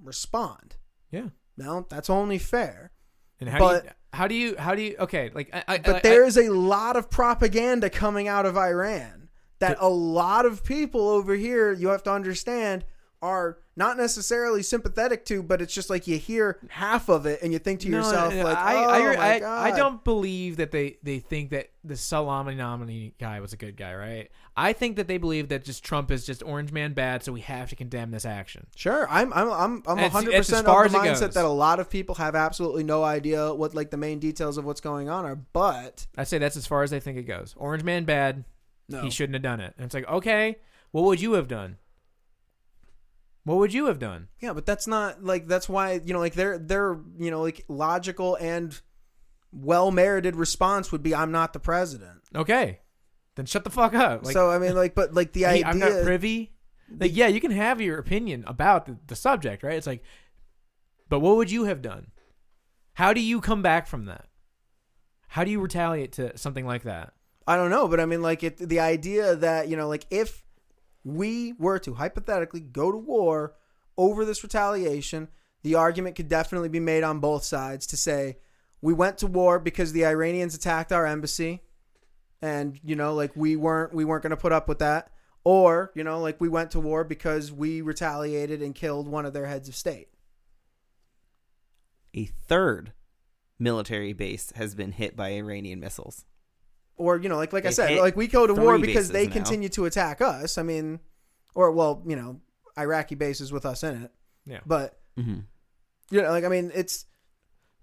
respond. Yeah. No, that's only fair. And But- how do you okay, like But there is a lot of propaganda coming out of Iran that a lot of people over here, you have to understand, are not necessarily sympathetic to, but it's just like you hear half of it and you think to yourself, like, oh my God. I don't believe that they think that the Soleimani guy was a good guy, right? I think that they believe that just Trump is just orange man bad, so we have to condemn this action. Sure, I'm It's 100% as of far the as it mindset goes. that a lot of people have absolutely no idea what like the main details of what's going on are, but I say that's as far as I think it goes. Orange man bad, no. he shouldn't have done it. And it's like, okay, what would you have done? What would you have done? Yeah, but that's not like that's why like they're like logical and well-merited response would be I'm not the president. Okay, then shut the fuck up. Like, So I mean like but like the hey, idea I'm not privy. Like, yeah, you can have your opinion about the subject, right? It's like, but what would you have done? How do you come back from that? How do you retaliate to something like that? I don't know, but I mean like the idea that like if we were to hypothetically go to war over this retaliation, the argument could definitely be made on both sides to say we went to war because the Iranians attacked our embassy, and like we weren't going to put up with that. Or, like we went to war because we retaliated and killed one of their heads of state. A third military base has been hit by Iranian missiles. Or, like I They've said, hit like we go to war 3 because bases they now. continue to attack us. I mean, or, well, Iraqi bases with us in it. Yeah. But, it's...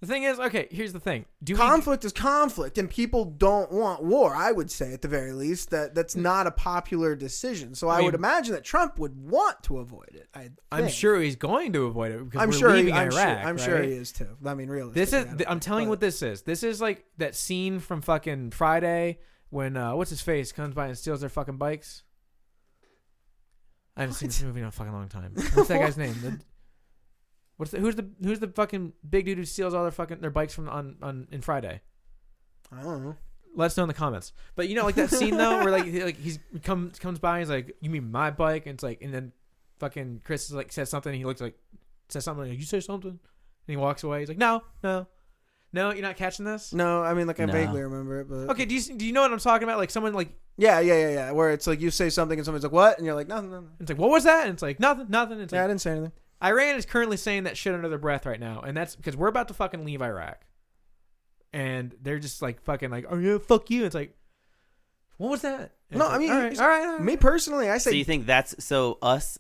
The thing is, okay, here's the thing. Conflict is conflict, and people don't want war, I would say, at the very least. That's not a popular decision. So I would imagine that Trump would want to avoid it. I'm sure he's going to avoid it because I'm we're sure leaving I'm Iraq. I'm right? sure he is, too. I mean, realistically. I'm telling you what this is. This is like that scene from fucking Friday when, what's his face, comes by and steals their fucking bikes. I haven't seen this movie in a fucking long time. What's that guy's name? Who's the fucking big dude who steals all their bikes from on in Friday? I don't know. Let us know in the comments. But like that scene though, where he comes by and he's like, "You mean my bike?" And it's like, and then fucking Chris is like says something. And he looks like says something like, "You say something," and he walks away. He's like, "No, you're not catching this." No, I mean, like I No. vaguely remember it, but Okay, do you know what I'm talking about? Like someone like yeah. Where it's like you say something and somebody's like, "What?" and you're like, "Nothing." it's like, "What was that?" And it's like, "Nothing." It's Yeah, I like, didn't say anything. Iran is currently saying that shit under their breath right now, and that's because we're about to fucking leave Iraq, and they're just like fucking like, "Oh yeah, fuck you." It's like, what was that? And No, it's I like, mean, all right. Me personally, I So say you think that's us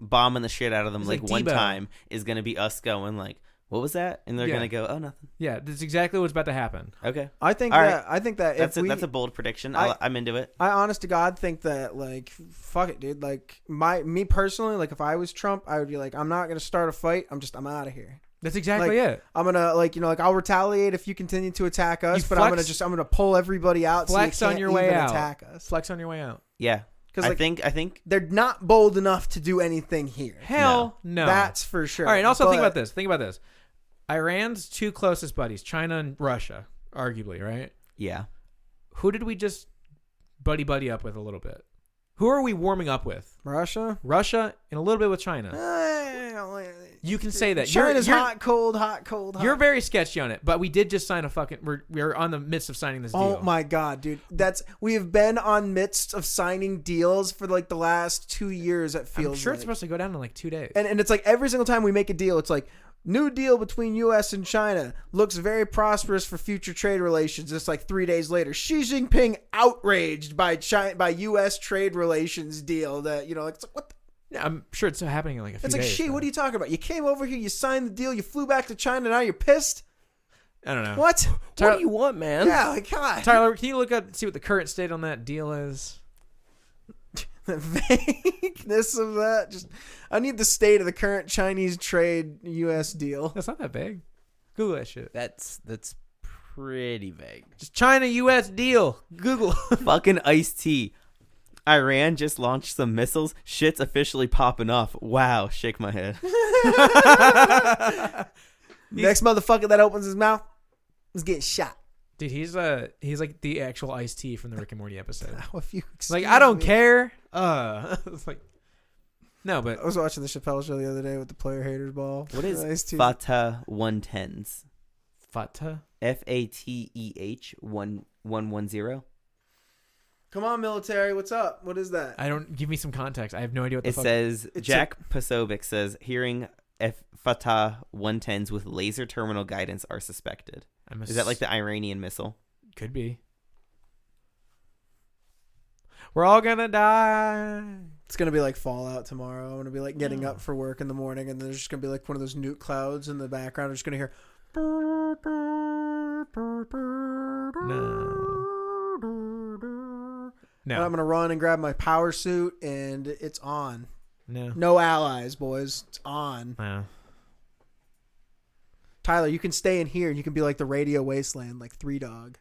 bombing the shit out of them It's like like one Debo. time is going to be us going like, what was that? And they're Yeah. going to go, oh, nothing. Yeah, that's exactly what's about to happen. Okay. I think All that That's if that's a bold prediction. I- I'm into it. I honest to God think that like fuck it, dude. Like me personally, like if I was Trump, I would be like, I'm not gonna start a fight. I'm out of here. That's exactly it. I'm gonna I'll retaliate if you continue to attack us, You but flex- I'm gonna pull everybody out. Flex so you on can't your way even out. Attack us. Flex on your way out. Yeah. Because I think they're not bold enough to do anything here. Hell no. That's for sure. All right, and also think But- about this. Iran's two closest buddies, China and Russia, arguably, right? yeah. Who did we just buddy up with a little bit? Who are we warming up with? Russia. Russia and a little bit with China. You can say that. China's You're- hot, cold, hot, cold, hot. You're very sketchy on it, but we did just sign a fucking. We're on the midst of signing this deal. Oh my god, dude! We have been on midst of signing deals for like the last 2 years. It feels. I'm sure like. it's supposed to go down in like 2 days. And it's like every single time we make a deal, it's like new deal between U.S. and China looks very prosperous for future trade relations. It's like 3 days later, Xi Jinping outraged by U.S. trade relations deal. That it's like what. Yeah, I'm sure it's happening in like a few It's like, days. Xi, what are you talking about? You came over here, you signed the deal, you flew back to China, now you're pissed? I don't know. What? What do you want, man? Yeah, like, God. Tyler, can you look up see what the current state on that deal is? The vagueness of that. I need the state of the current Chinese trade U.S. deal. That's not that big. Google that shit. That's pretty vague. Just China U.S. deal. Google. Fucking iced tea. Iran just launched some missiles. Shit's officially popping off. Wow. Shake my head. Next motherfucker that opens his mouth is getting shot. Dude, he's like the actual Ice T from the Rick and Morty episode. Oh, if you It's like, excuse I don't me. care. It's like, no, but I was watching the Chappelle show the other day with the player haters ball. What is Nice too. Fatah 110s? Fatah. FATEH 1110. Come on, military. What's up? What is that? I don't give me some context. I have no idea what the It fuck. says It's Jack Posobiec says hearing Fatah 110s with laser terminal guidance are suspected. Is that like the Iranian missile? Could be. We're all gonna die. It's gonna be like Fallout tomorrow. I'm gonna be like getting up for work in the morning, and there's just gonna be like one of those nuke clouds in the background. I'm just gonna hear. And I'm No. gonna run and grab my power suit, and it's on. No. No allies, boys. It's on. No. Tyler, you can stay in here, and you can be like the radio wasteland, like 3 Dog.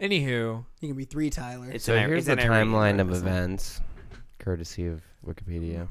Anywho, You can be 3 Tyler. It's So an- here's it's the an Iranian timeline of missile. events, courtesy of Wikipedia.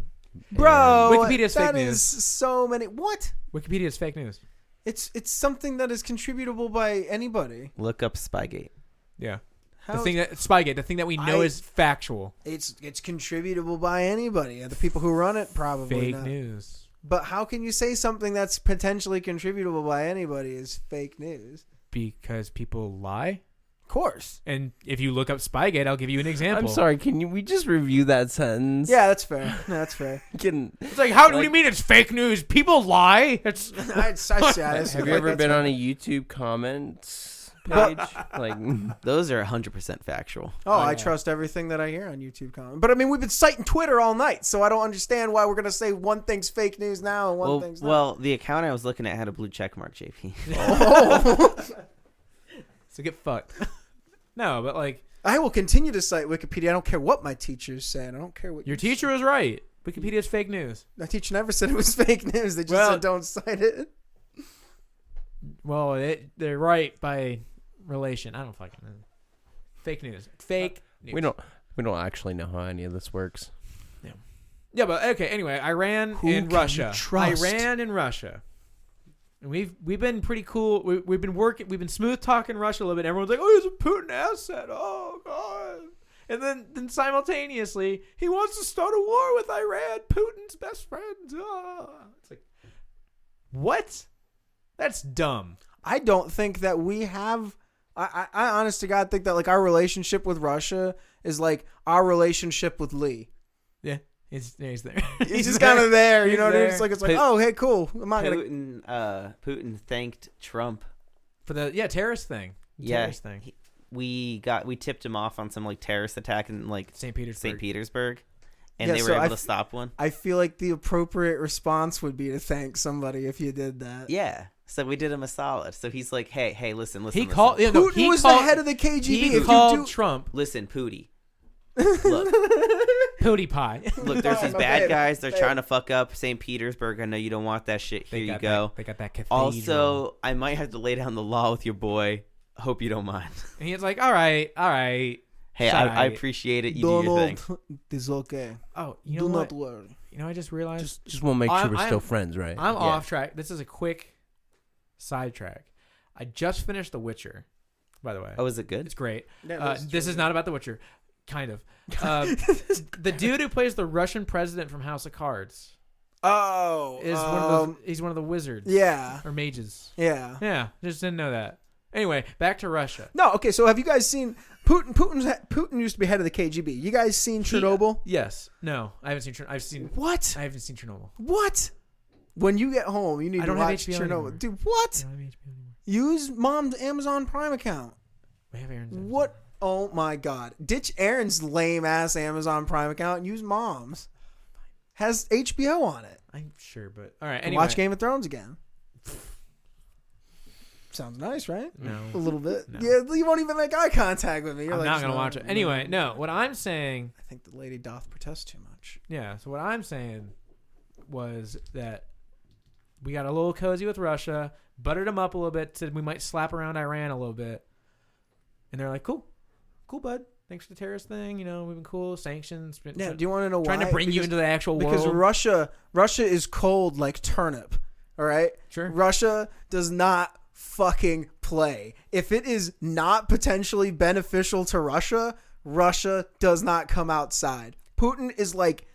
Bro, Wikipedia's fake that news. is so many. What? Wikipedia is fake news. It's something that is contributable by anybody. Look up Spygate. Yeah. How The thing that Spygate, the thing that we know is factual. it's contributable by anybody. The people who run it probably Fake not. news. But how can you say something that's potentially contributable by anybody is fake news? Because people lie. Of course. And if you look up Spygate, I'll give you an example. I'm sorry. We just review that sentence? Yeah, that's fair. No, that's fair. It's like, how do you mean it's fake news? People lie. It's I see this. Have you ever been on a YouTube comments page? Those are 100% factual. I trust everything that I hear on YouTube comment. But I mean, we've been citing Twitter all night, so I don't understand why we're gonna say one thing's fake news now and one thing's not. Well, the account I was looking at had a blue check mark, JP. So get fucked. No, but like, I will continue to cite Wikipedia. I don't care what my teachers say. I don't care what your teacher was right. Wikipedia is fake news. My teacher never said it was fake news. They just said don't cite it. Well, they're right by relation. I don't fucking know. Fake news. Fake news. We don't actually know how any of this works. Yeah, but okay. Anyway, Iran and Russia. Iran and Russia. And we've been pretty cool. We've been smooth talking Russia a little bit. Everyone's like, "Oh, he's a Putin asset." Oh God. And then simultaneously, he wants to start a war with Iran. Putin's best friend. Oh. It's like, what? That's dumb. I don't think that we have. I honest to God think that like our relationship with Russia is like our relationship with Lee. Yeah. He's there. He's just kind of there, you know. there. It's like oh, hey, cool. I'm not Putin thanked Trump for the terrorist thing. Terrorist thing. We tipped him off on some like terrorist attack in like St. Petersburg, and they were able to stop one. I feel like the appropriate response would be to thank somebody if you did that. Yeah. So we did him a solid. So he's like, hey, listen. He called. Yeah, no, Putin was the head of the KGB. He called Trump. Listen, Pootie. Look. Pootie pie. Look, there's these bad guys. They're trying to fuck up St. Petersburg. I know you don't want that shit. Here you go. They got that cathedral. Also, I might have to lay down the law with your boy. Hope you don't mind. And he's like, all right. Hey, I appreciate it. You do your thing. It's okay. Oh, you know do what? not worry. You know, I just realized. Just want to make sure we're still friends, right? I'm off track. This is a quick sidetrack. I just finished The Witcher, by the way. Oh, is it good? It's great. Yeah, this is not about The Witcher. Kind of. The dude who plays the Russian president from House of Cards. Oh. He's one of the wizards. Yeah. Or mages. Yeah. Yeah. Just didn't know that. Anyway, back to Russia. No, okay, so have you guys seen Putin? Putin used to be head of the KGB. You guys seen Chernobyl? Yes. No, I haven't seen Chernobyl. What? I haven't seen Chernobyl. What? When you get home, you need to watch HBO Chernobyl. anymore. Dude, what? I don't have HBO anymore. Use mom's Amazon Prime account. We have Aaron's. What? Oh my God. Ditch Aaron's lame ass Amazon Prime account and use mom's. Has HBO on it. I'm sure, but all right. And Anyway. watch Game of Thrones again. Sounds nice, right? No. A little bit. No. Yeah, you won't even make eye contact with me. You're I'm like, not going to watch it. Anyway, no. What I'm saying. I think the lady doth protest too much. Yeah. So what I'm saying was that we got a little cozy with Russia, buttered them up a little bit, said we might slap around Iran a little bit. And they're like, cool, bud. Thanks for the terrorist thing. You know, we've been cool. Sanctions. Yeah, do you want to know why? Trying to bring you into the actual world. Because Russia is cold like turnip. All right? Sure. Russia does not fucking play. If it is not potentially beneficial to Russia, Russia does not come outside. Putin is like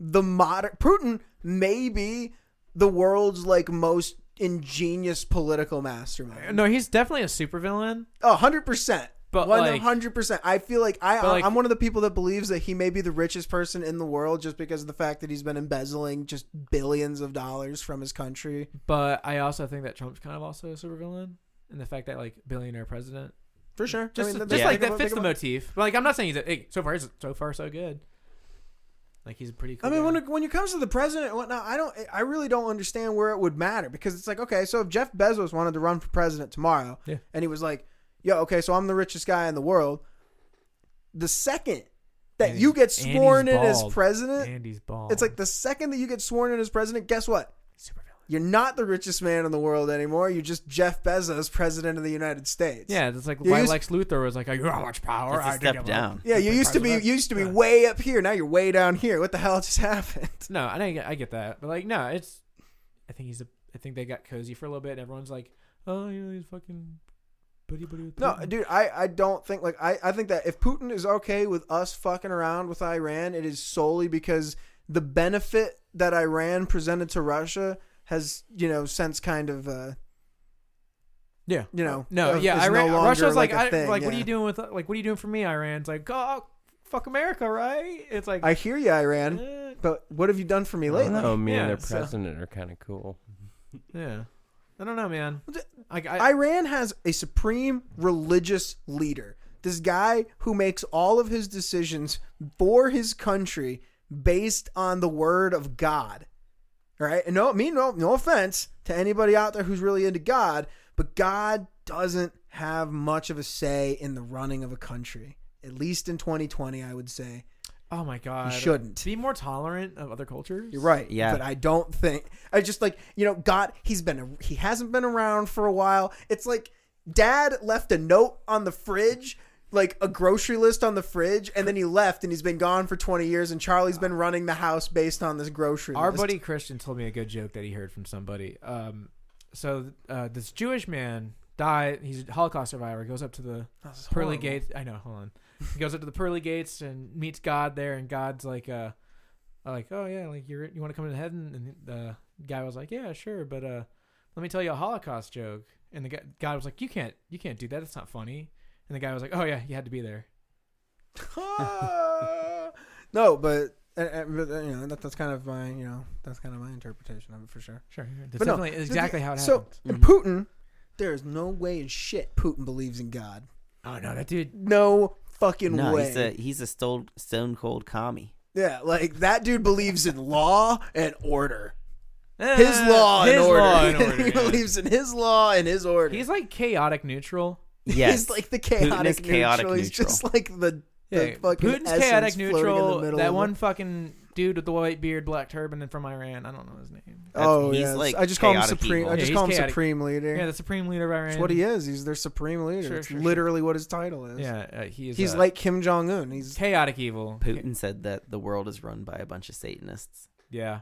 Putin may be the world's like most ingenious political mastermind. No, he's definitely a supervillain. 100%. But 100%. I feel like I'm one of the people that believes that he may be the richest person in the world just because of the fact that he's been embezzling just billions of dollars from his country. But I also think that Trump's kind of also a supervillain, and the fact that like billionaire president. For sure. Just like that fits the motif. But like I'm not saying so far so good. Like he's a pretty cool guy. When it comes to the president and whatnot, I really don't understand where it would matter, because it's like, okay, so if Jeff Bezos wanted to run for president tomorrow, and he was like, yo, okay, so I'm the richest guy in the world. The second that you get sworn in as president, Andy's bald. it's like the second that you get sworn in as president, guess what? Supervillain. You're not the richest man in the world anymore. You're just Jeff Bezos, president of the United States. Yeah, it's like why Lex Luthor was like, "I got much power." It's a step down. Yeah, you used to be way up here. Now you're way down here. What the hell just happened? No, I get that, but like, no, I think they got cozy for a little bit. And everyone's like, "Oh, you know, he's fucking." No, dude, I don't think like I think that if Putin is okay with us fucking around with Iran, it is solely because the benefit that Iran presented to Russia has, since kind of Yeah. You know, No, is yeah, no Iran. longer, Russia's like, a thing, what yeah. are you doing with what are you doing for me, Iran? It's like, oh, fuck America, right? It's like, I hear you, Iran, eh, but what have you done for me I lately? don't know. Me Yeah, and their so- president are kind of cool. yeah. I don't know, man. Iran has a supreme religious leader. This guy who makes all of his decisions for his country based on the word of God. All right? And no offense to anybody out there who's really into God, but God doesn't have much of a say in the running of a country. At least in 2020, I would say. Oh my god. He shouldn't. Be more tolerant of other cultures. You're right. Yeah. But I don't think I just like, God, he hasn't been around for a while. It's like Dad left a note on the fridge, like a grocery list on the fridge, and then he left and he's been gone for 20 years and Charlie's been running the house based on this grocery Our list. buddy Christian told me a good joke that he heard from somebody. So this Jewish man died. He's a Holocaust survivor. Goes up to the pearly gates. I know. Hold on. He goes up to the pearly gates and meets God there, and God's like, oh yeah, like you want to come into heaven? And the guy was like, yeah, sure, but let me tell you a Holocaust joke. And the God was like, you can't do that. It's not funny. And the guy was like, oh yeah, you had to be there. No, but that's kind of my interpretation of it for sure. Sure, that's But no, definitely exactly how it So happened. and Putin, there is no way in shit Putin believes in God. Oh no, that dude. No fucking No, way. he's a stone cold commie. Yeah, like that dude believes in law and order. His law and order. He yeah. believes in his law and his order. He's like chaotic neutral. Yes. He's like the Putin is chaotic chaotic neutral. He's neutral. just like the Yeah, fucking Putin's essence chaotic floating in the neutral. middle That of one it. fucking dude with the white beard, black turban, and from Iran. I don't know his name. Oh he's yeah, like I just call him chaotic supreme. evil. I Yeah, just he's call him chaotic. supreme leader. Yeah, the supreme leader of Iran. That's what he is. He's their supreme leader. Sure, It's sure, literally what his title is. Yeah, he is. He's like Kim Jong Un. He's. chaotic evil. Putin said that the world is run by a bunch of Satanists. Yeah,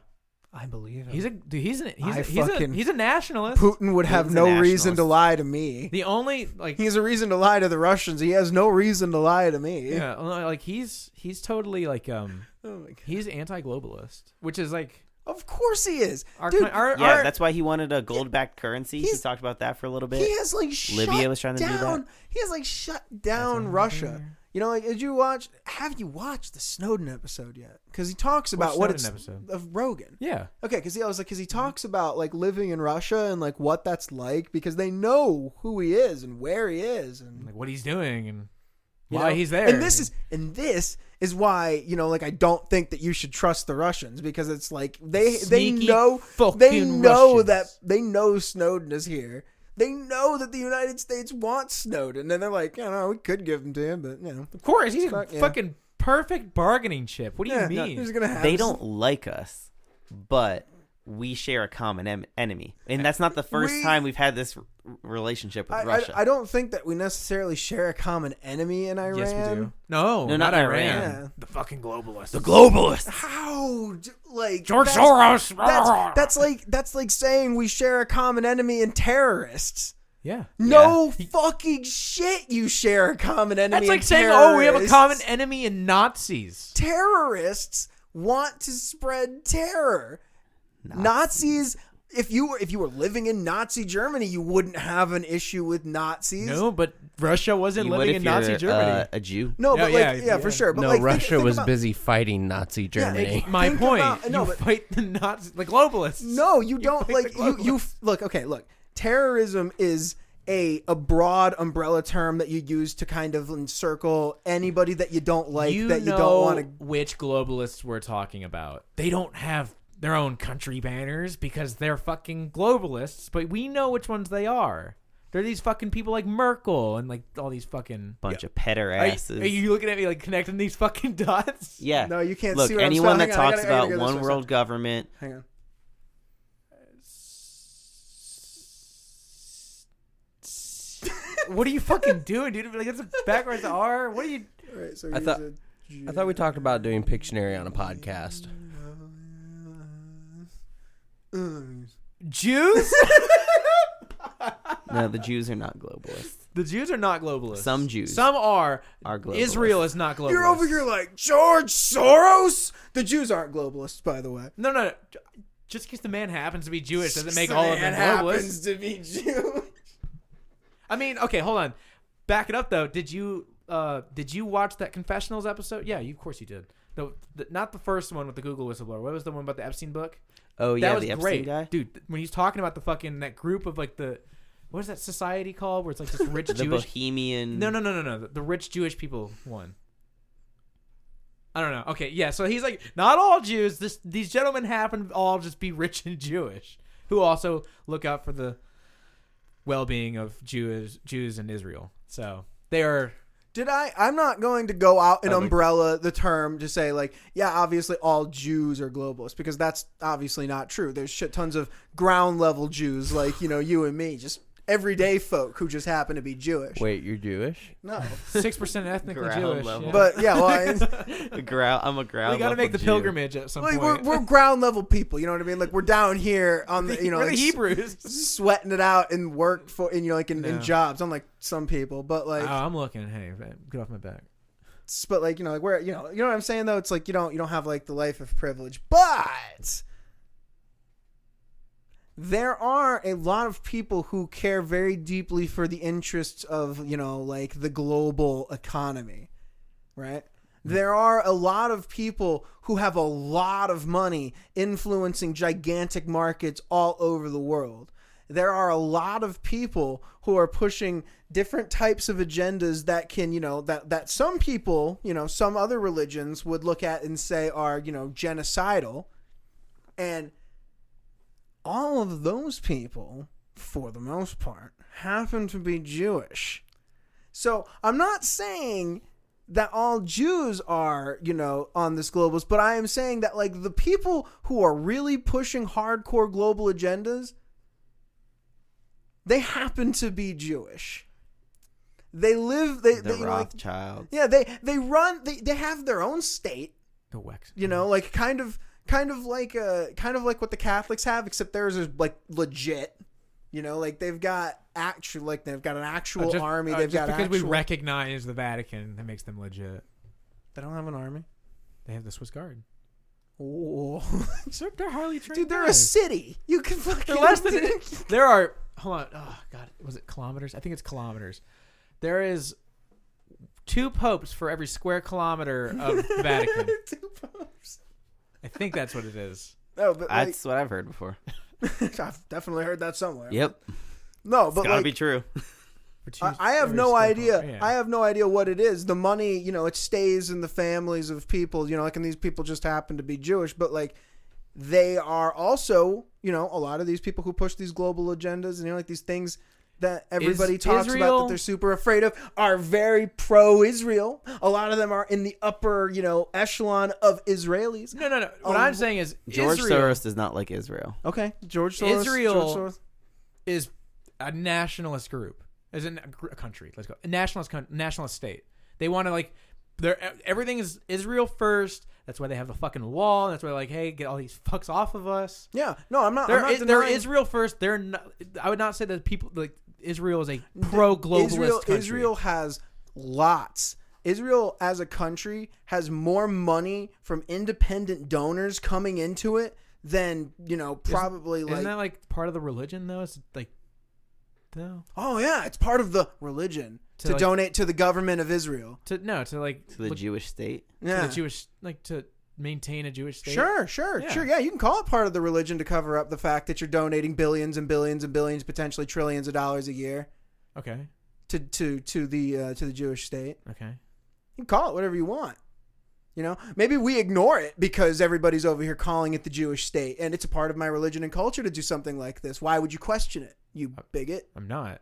I believe him. he's a dude. He's fucking- a nationalist. Putin would have Putin's a no reason to nationalist. lie to me. The only like He has a reason to lie to the Russians. He has no reason to lie to me. yeah, like he's totally like Oh my God. he's anti-globalist, which is like Of course he is. our Dude, Yeah, that's why he wanted a gold-backed currency. He he's- talked about that for a little bit. He has like Libya shut was trying to do down. that. He has like shut down Russia. You know, like have you watched the Snowden episode yet? Because he talks about what Snowden it's episode? of Rogan. yeah. Okay, because he talks about like living in Russia and like what that's like because they know who he is and where he is and Like what he's doing and you why know? he's there. And this is why like I don't think that you should trust the Russians because it's like they Sneaky know fucking Russians. Russians. They know Snowden is here. They know that the United States wants Snowden, and they're like, we could give him to him, but Of course, he's a Fuck, yeah. fucking perfect bargaining chip. What do you mean? Who's gonna have They don't like us, but we share a common enemy, and that's not the first time we've had this relationship with Russia. I don't think that we necessarily share a common enemy in Iran. Yes, we do. No, No, not not Iran. Iran. The fucking globalists. the globalists. How? Like George that's- Soros. That's like saying we share a common enemy in terrorists. Yeah. No fucking shit. You share a common enemy. That's like in saying, oh, we have a terrorists. common enemy in Nazis. Terrorists want to spread terror. Nazis. If you were living in Nazi Germany, you wouldn't have an issue with Nazis. No, but Russia wasn't You would living if in you're, Nazi Germany. a Jew. No, Yeah, but yeah. for sure. But No, like, Russia think was about- busy fighting Nazi Germany. My think point. about- no, you but- fight the Nazis, the globalists. No, you don't. fight Like the you look. Okay, look. Terrorism is a broad umbrella term that you use to kind of encircle anybody that you don't like, that you don't want to. Which globalists we're talking about? They don't have their own country banners because they're fucking globalists, but we know which ones they are. They're these fucking people like Merkel and like all these fucking Bunch of petter Are asses. you looking at me like connecting these fucking dots? Yeah. No, you can't Look, see what I'm anyone saying. that Hang on, I talks gotta about get this one one world government, Hang on. What are you fucking doing, dude? Like it's a backwards R. What are you? All right, so I thought- I thought we talked about doing Pictionary on a podcast. Jews? no, the Jews are not globalists. The Jews are not globalists. Some Jews Some are. are globalists. Israel is not globalist. You're over here like George Soros. The Jews aren't globalists, by the way. No. Just because the man happens to be Jewish doesn't make The all of man them globalists. happens to be Jew. I mean, okay, hold on. Back it up though. Did you watch that confessionals episode? Yeah, of course you did. Not the first one with the Google whistleblower. What was the one about the Epstein book? Oh yeah, That was the Epstein great, guy, dude. When he's talking about the fucking that group of like the what is that society called where it's like this rich the Jewish Bohemian. No. The rich Jewish people one. I don't know. Okay, yeah. So he's like, not all Jews. These gentlemen happen to all just be rich and Jewish, who also look out for the well-being of Jews in Israel. So they are. I'm not going to go out and umbrella the term to say like, yeah, obviously all Jews are globalists, because that's obviously not true. There's shit tons of ground level Jews like, you and me, just everyday folk who just happen to be Jewish. Wait, you're Jewish? No. 6% ethnically Ground Jewish. level. Yeah. But yeah, well, I'm a ground. We got to make the Jew. pilgrimage at some like point. we're ground level people, you know what I mean? Like we're down here on the, we're like the Hebrews. sweating it out and work for, and like in No. jobs, unlike some people, but like, Oh, I'm looking. Hey, get off my back. but like, like where, you know what I'm saying though? It's like, you don't have like the life of privilege, but there are a lot of people who care very deeply for the interests of, like the global economy, right? There are a lot of people who have a lot of money influencing gigantic markets all over the world. There are a lot of people who are pushing different types of agendas that can, that some people, some other religions would look at and say are, genocidal. And all of those people, for the most part, happen to be Jewish. So I'm not saying that all Jews are, on this globalist, but I am saying that like the people who are really pushing hardcore global agendas, they happen to be Jewish. They live, they Rothschilds. Yeah, they run, they have their own state. The Wex. Like kind of like what the Catholics have, except theirs is like legit. Like they've got they've got an actual army. They've got because actual. we recognize the Vatican, that makes them legit. They don't have an army. They have the Swiss Guard. Oh, They're highly trained. dude, they're a guys. city. You can fucking. They're less than. There are. Hold on. Oh God, was it kilometers? I think it's kilometers. There is 2 popes for every square kilometer of the Vatican. 2 popes. I think that's what it is. No, but like, That's what I've heard before. I've definitely heard that somewhere. Yep, No, it's but gotta like, be true. I have Every no square idea. kilometer. Yeah. I have no idea what it is. The money, it stays in the families of people, like, and these people just happen to be Jewish, but like, they are also, a lot of these people who push these global agendas and, like these things that everybody talks about that they're super afraid of are very pro-Israel. A lot of them are in the upper, echelon of Israelis. No. What I'm saying is George Israel Soros does not like Israel. Okay. George Soros. Israel is a nationalist group. As in a country. Let's go. A nationalist state. They want to like everything is Israel first. That's why they have the fucking wall. That's why they're like, hey, get all these fucks off of us. Yeah. No, I'm not. They're Israel first. They're not. I would not say that people like Israel is a pro-globalist country. Israel has lots. Israel as a country has more money from independent donors coming into it than, probably Isn't that like part of the religion though? It's like, no. Oh yeah, it's part of the religion to like, donate to the government of Israel. To the Jewish state. Yeah. To the Jewish, like to maintain a Jewish state. Sure. Yeah. Yeah, you can call it part of the religion to cover up the fact that you're donating billions and billions and billions, potentially trillions of dollars a year Okay. to the Jewish state. Okay. You can call it whatever you want. Maybe we ignore it because everybody's over here calling it the Jewish state, and it's a part of my religion and culture to do something like this. Why would you question it, you bigot? I'm not.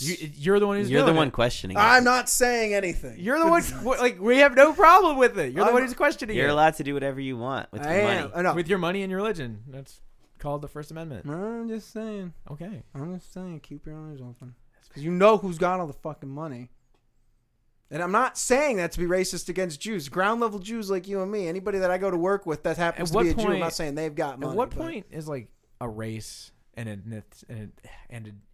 You're the one who's You're the doing one it. questioning it. I'm not saying anything. You're the one. Like we have no problem with it. You're the one who's questioning You're it. allowed to do whatever you want with your money. I know. With your money and your religion. That's called the First Amendment. I'm just saying. Okay. I'm just saying. Keep your eyes open. Because you know who's got all the fucking money. And I'm not saying that to be racist against Jews. Ground level Jews like you and me. Anybody that I go to work with that happens to be a Jew. I'm not saying they've got money. At what point is like a race and an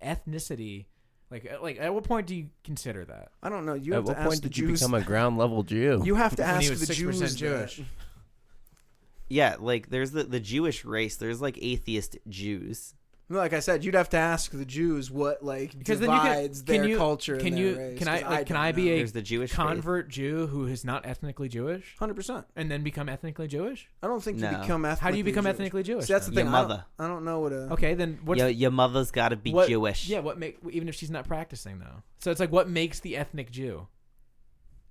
ethnicity? Like at what point do you consider that? I don't know. You At have what to ask point the did you Jews. become a ground level Jew? You have to When he ask was the 6% Jews. Jewish. that. Yeah, like there's the Jewish race. There's like atheist Jews. Like I said, you'd have to ask the Jews what Because divides then their culture can and you their race. can I be a There's the Jewish convert Jew who is not ethnically Jewish 100%. and then become ethnically Jewish? I don't think No. you become ethnically How do you become Jewish. ethnically Jewish? See, that's the then? thing. Your mother. I don't know what a... Okay, then what's Your mother's got to be what- Jewish. Yeah, even if she's not practicing though. So it's like what makes the ethnic Jew?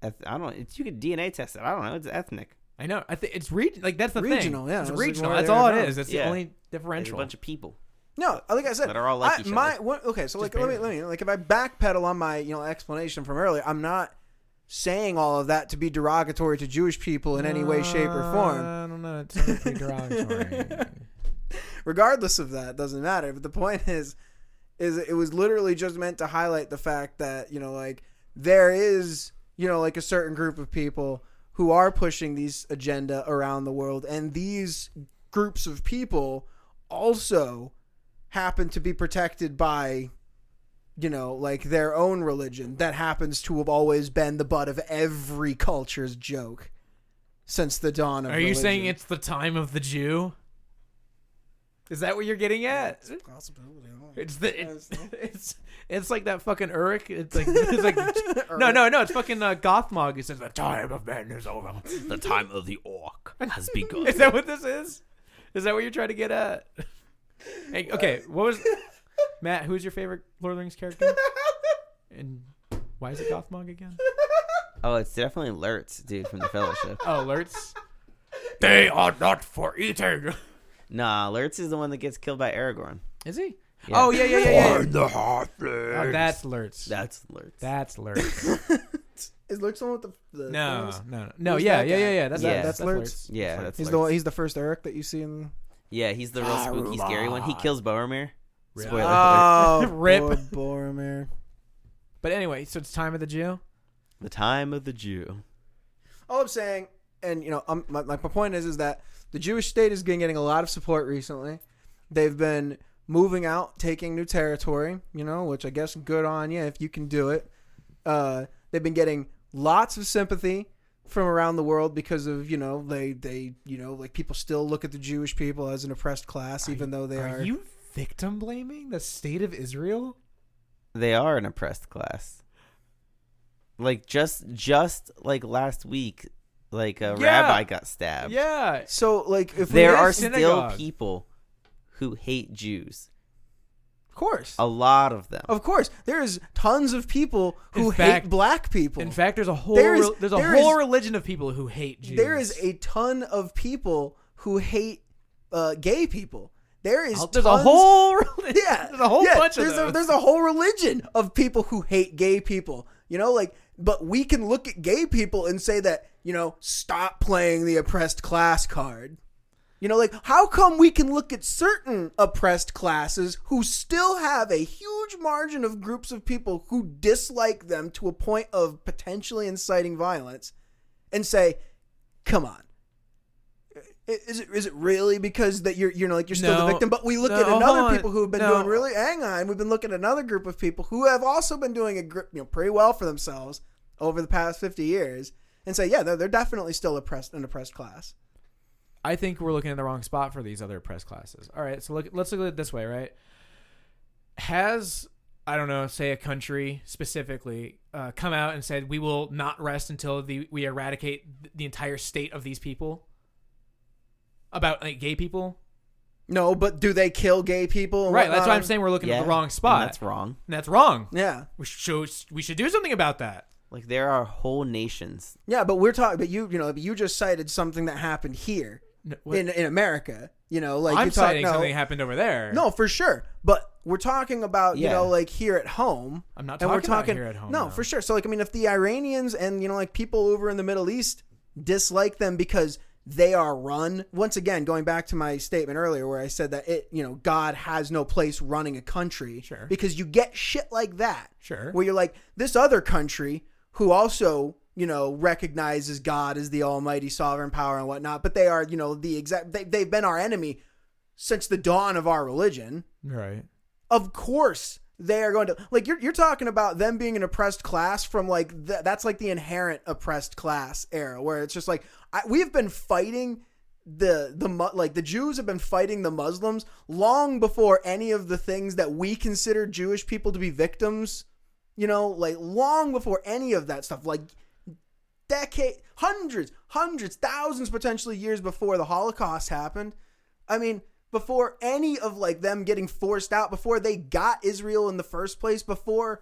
I don't know. You could DNA test it. I don't know. It's ethnic. I know. I think it's like that's the Regional, thing. yeah. It's It was like regional. where That's they're all it from. is. That's the Yeah. only There's a differential. bunch of people No, like I said, that are all like each other. Okay, so Just like let me like if I backpedal on my explanation from earlier, I'm not saying all of that to be derogatory to Jewish people in any way, shape, or form. I don't know. It sounds pretty derogatory. Regardless of that, it doesn't matter. But the point is it was literally just meant to highlight the fact that like there is like a certain group of people who are pushing these agenda around the world, and these groups of people also happen to be protected by like their own religion that happens to have always been the butt of every culture's joke since the dawn of Are you religion. saying it's the time of the Jew? Is that what you're getting at? It's a possibility. It's like that fucking Uruk. It's like no. It's fucking Gothmog. It says the time of man is over. The time of the orc has begun. Is that what this is? Is that what you're trying to get at? Hey, okay, what was Matt? Who's your favorite Lord of the Rings character? And why is it Gothmog again? Oh, it's definitely Lurtz, dude, from the Fellowship. Oh, Lurtz. They are not for eating. Nah, Lurtz is the one that gets killed by Aragorn. Is he? Yeah. Oh yeah. the halflings. Oh, that's Lurtz. That's Lurtz. That's Lurtz. Is Lurtz the one with the No. Who's Yeah. that guy? That's Yeah. That's Lurtz? Yeah, that's He's Lurtz. he's the first Eric that you see in. Yeah, he's the real spooky, scary one. He kills Boromir. Really? Spoiler Oh, Rip. poor Boromir. But anyway, so it's time of the Jew. The time of the Jew. All I'm saying, and my point is that the Jewish state has been getting a lot of support recently. They've been moving out, taking new territory, which I guess good on you if you can do it. They've been getting lots of sympathy from around the world because of they like people still look at the Jewish people as an oppressed class, even though they are. Are you victim blaming the state of Israel? They are an oppressed class. Like just like last week, like a rabbi got stabbed. Yeah. So like if There we are have- still synagogue. people who hate Jews. of course. A lot of them. Of course, there's tons of people who In fact- hate black people. In fact, there's a whole There is- there's a there whole is- religion of people who hate Jews. there is a ton of people who hate gay people. There's there's a tons- whole religion. yeah, There's a whole bunch of there's those. there's a whole religion of people who hate gay people. But we can look at gay people and say that stop playing the oppressed class card. How come we can look at certain oppressed classes who still have a huge margin of groups of people who dislike them to a point of potentially inciting violence and say, come on. Is it really because that you're still the No. victim? But we look No, at hold another on. people who have been No. doing really. Hang on, we've been looking at another group of people who have also been doing pretty well for themselves over the past 50 years, and say, yeah, they're definitely still an oppressed class. I think we're looking at the wrong spot for these other oppressed classes. All right, so let's look at it this way, right? Has, I don't know, say a country specifically come out and said we will not rest until we eradicate the entire state of these people? About gay people? No, but do they kill gay people? And Right, that's why whatnot? I'm saying we're looking at Yeah, the wrong spot. and that's wrong. And that's wrong. Yeah, We should do something about that. Like there are whole nations. yeah, but we're talking. But you just cited something that happened here No, what- in America. I'm you citing something happened over there. No, for sure. But we're talking about, Yeah. here at home. I'm not And talking we're talking about here at home. No, no. for sure. So if the Iranians and people over in the Middle East dislike them because they are run, once again going back to my statement earlier where I said that God has no place running a country. Sure. Because you get shit like that. Sure. Where you're like, this other country who also recognizes God as the almighty sovereign power and whatnot, but they are they've been our enemy since the dawn of our religion. Right. Of course they are going to you're talking about them being an oppressed class from that's the inherent oppressed class era where it's just we have been fighting the Jews have been fighting the Muslims long before any of the things that we consider Jewish people to be victims, like long before any of that stuff, like hundreds, thousands, potentially years before the Holocaust happened. I mean, before any of like them getting forced out, before they got Israel in the first place, before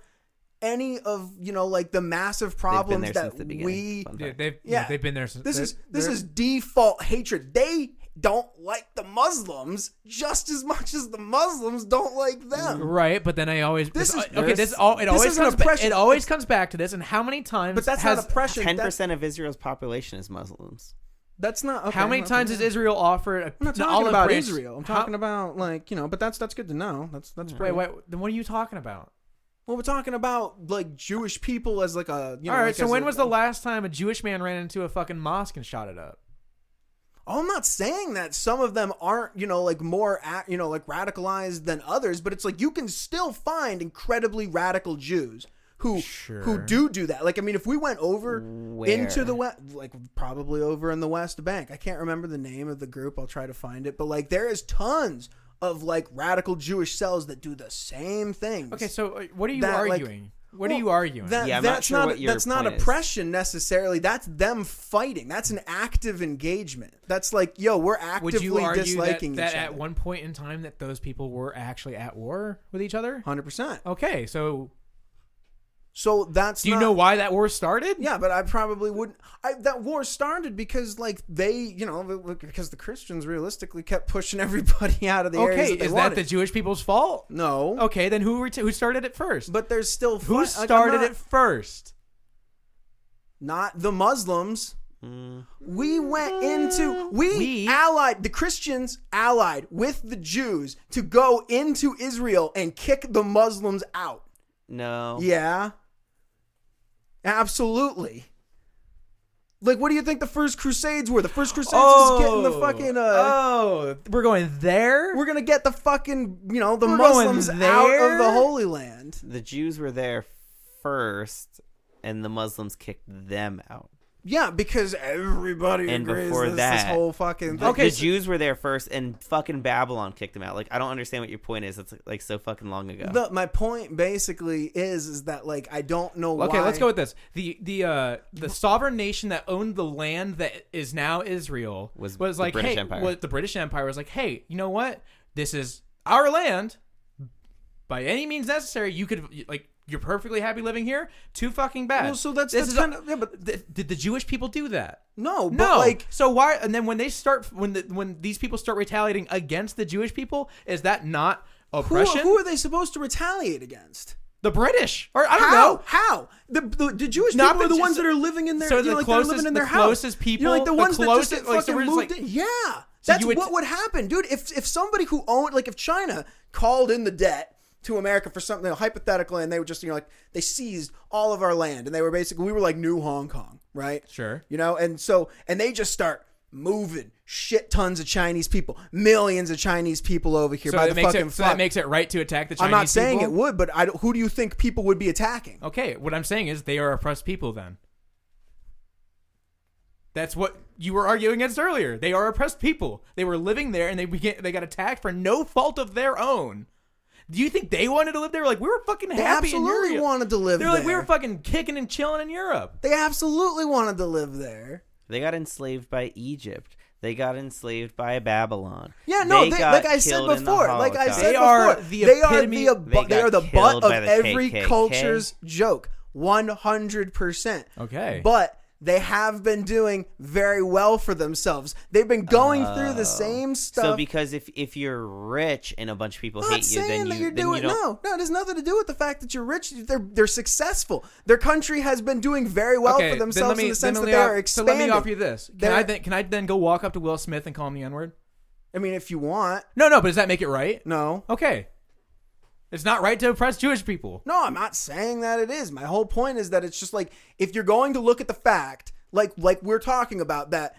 any of like the massive problems that they've been there since. This is default hatred. They don't like the Muslims just as much as the Muslims don't like them. Right, but then it always comes back to this. And how many times? But that's not oppression. 10% of Israel's population is Muslims. That's not. Okay, how many times has Israel offered? I'm not talking about Israel. I'm talking about but that's good to know. That's wait. Then what are you talking about? Well, we're talking about like Jewish people as like a. All right. So when was the last time a Jewish man ran into a fucking mosque and shot it up? Oh, I'm not saying that some of them aren't, like more, like radicalized than others, but it's like you can still find incredibly radical Jews who do that. Like, I mean, if we went over into the West, like probably over in the West Bank, I can't remember the name of the group. I'll try to find it. But like, there is tons of like radical Jewish cells that do the same things. Okay, so what are you arguing? What are you arguing? I'm not sure what your that's not point is. Oppression necessarily. That's them fighting. That's an active engagement. That's like, we're actively Would you argue disliking that each other. At one point in time that those people were actually at war with each other? 100%. Okay, so that's. Do you know why that war started? Yeah, but I probably wouldn't. That war started because like they, because the Christians realistically kept pushing everybody out of the areas that they is wanted. that the Jewish people's fault? No. Okay, then who started it first? But there's still who started it first? Not the Muslims. We went into the Christians allied with the Jews to go into Israel and kick the Muslims out. No. Yeah. Absolutely. Like, what do you think the first Crusades were? The first Crusades was getting the fucking. We're going there. We're gonna get the fucking the Muslims out of the Holy Land. The Jews were there first, and the Muslims kicked them out. Yeah, because everybody and agrees before this whole fucking thing. The Jews were there first, and fucking Babylon kicked them out. Like, I don't understand what your point is. It's like so fucking long ago. My point basically is that like I don't know why. Okay, let's go with this. The sovereign nation that owned the land that is now Israel was like, British hey, Empire. The British Empire was like, hey, you know what? This is our land. By any means necessary, you could like. You're perfectly happy living here? Too fucking bad. Well, so that's kind of. Yeah, but did the Jewish people do that? No, but no. Like, so why? And then when these people start retaliating against the Jewish people, is that not oppression? Who are they supposed to retaliate against? The British, or I don't know how the Jewish people are the ones that are living in their. So they're living in their house. Closest people, like the ones that just like, fucking moved in. Yeah, that's what would happen, dude. If somebody who owned, like, if China called in the debt to America for something hypothetical, and they were just they seized all of our land, and they were basically, we were like new Hong Kong, right? Sure. And they just start moving shit tons of Chinese people, millions of Chinese people over here by the fucking. So that makes it right to attack the Chinese. I'm not saying people? it would, but who do you think people would be attacking? Okay, what I'm saying is they are oppressed people. Then that's what you were arguing against earlier. They are oppressed people. They were living there, and they got attacked for no fault of their own. Do you think they wanted to live there? Like, we were fucking happy. They absolutely wanted to live there. They're like, we were fucking kicking and chilling in Europe. They absolutely wanted to live there. They got enslaved by Egypt. They got enslaved by Babylon. Yeah, no, like I said before, they are the butt of every culture's joke. 100%. Okay. But they have been doing very well for themselves. They've been going through the same stuff. So because if you're rich and a bunch of people hate you, then you don't. No, it has nothing to do with the fact that you're rich. They're successful. Their country has been doing very well for themselves in the sense that they are expanding. So let me offer you this. Can I then go walk up to Will Smith and call him the N-word? I mean, if you want. No, but does that make it right? No. Okay. It's not right to oppress Jewish people. No, I'm not saying that it is. My whole point is that it's just like, if you're going to look at the fact, like we're talking about that,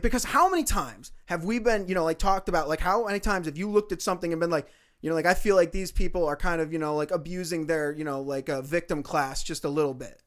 because how many times have we been, talked about, like how many times have you looked at something and been like, I feel like these people are kind of, abusing their, victim class just a little bit.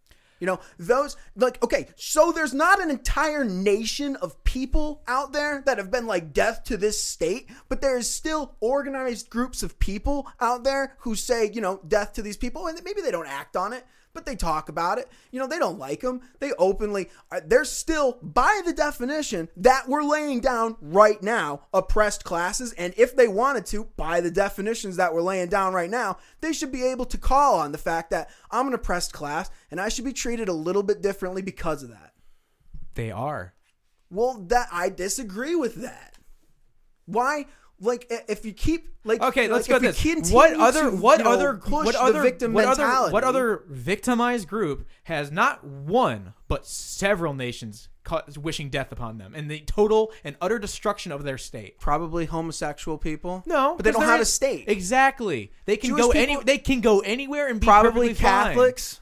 You know, those, like, okay, so there's not an entire nation of people out there that have been like death to this state, but there is still organized groups of people out there who say, you know, death to these people, and maybe they don't act on it, but they talk about it. You know, they don't like them. They openly, they're still, by the definition that we're laying down right now, oppressed classes. And if they wanted to, by the definitions that we're laying down right now, they should be able to call on the fact that I'm an oppressed class and I should be treated a little bit differently because of that. They are. Well, I disagree with that. Why? Like, if you keep like, okay, let's like, go if this. you What other victim mentality? What other victimized group has not one but several nations wishing death upon them and the total and utter destruction of their state? Probably homosexual people. No, but they don't have a state. Exactly. They can Jewish go people, they can go anywhere and be probably perfectly Catholics. Fine.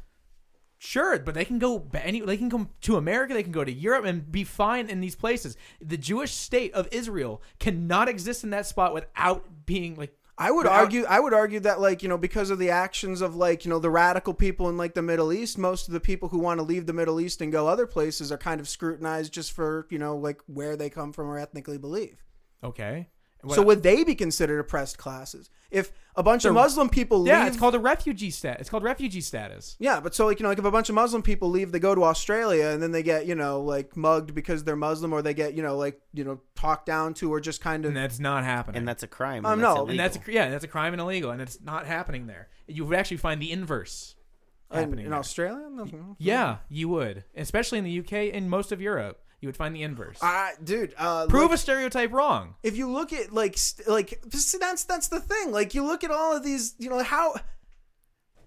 Sure, but they can go they can come to America, they can go to Europe and be fine in these places. The Jewish state of Israel cannot exist in that spot without being like I would argue that, like, you know, because of the actions of, like, you know, the radical people in like the Middle East, most of the people who want to leave the Middle East and go other places are kind of scrutinized just for, you know, like where they come from or ethnically believe. Okay. So would they be considered oppressed classes? If a bunch of Muslim people leave... Yeah, it's called a refugee status. It's called refugee status. Yeah, but so, like, you know, like if a bunch of Muslim people leave, they go to Australia and then they get, you know, like mugged because they're Muslim, or they get, you know, like, you know, talked down to, or just kind of... And that's not happening. And that's a crime. No. And that's a crime and illegal, and it's not happening there. You would actually find the inverse happening in Australia? No. Yeah, you would. Especially in the UK and most of Europe. You would find the inverse. Dude, prove a stereotype wrong. If you look at that's the thing. Like, you look at all of these, you know, how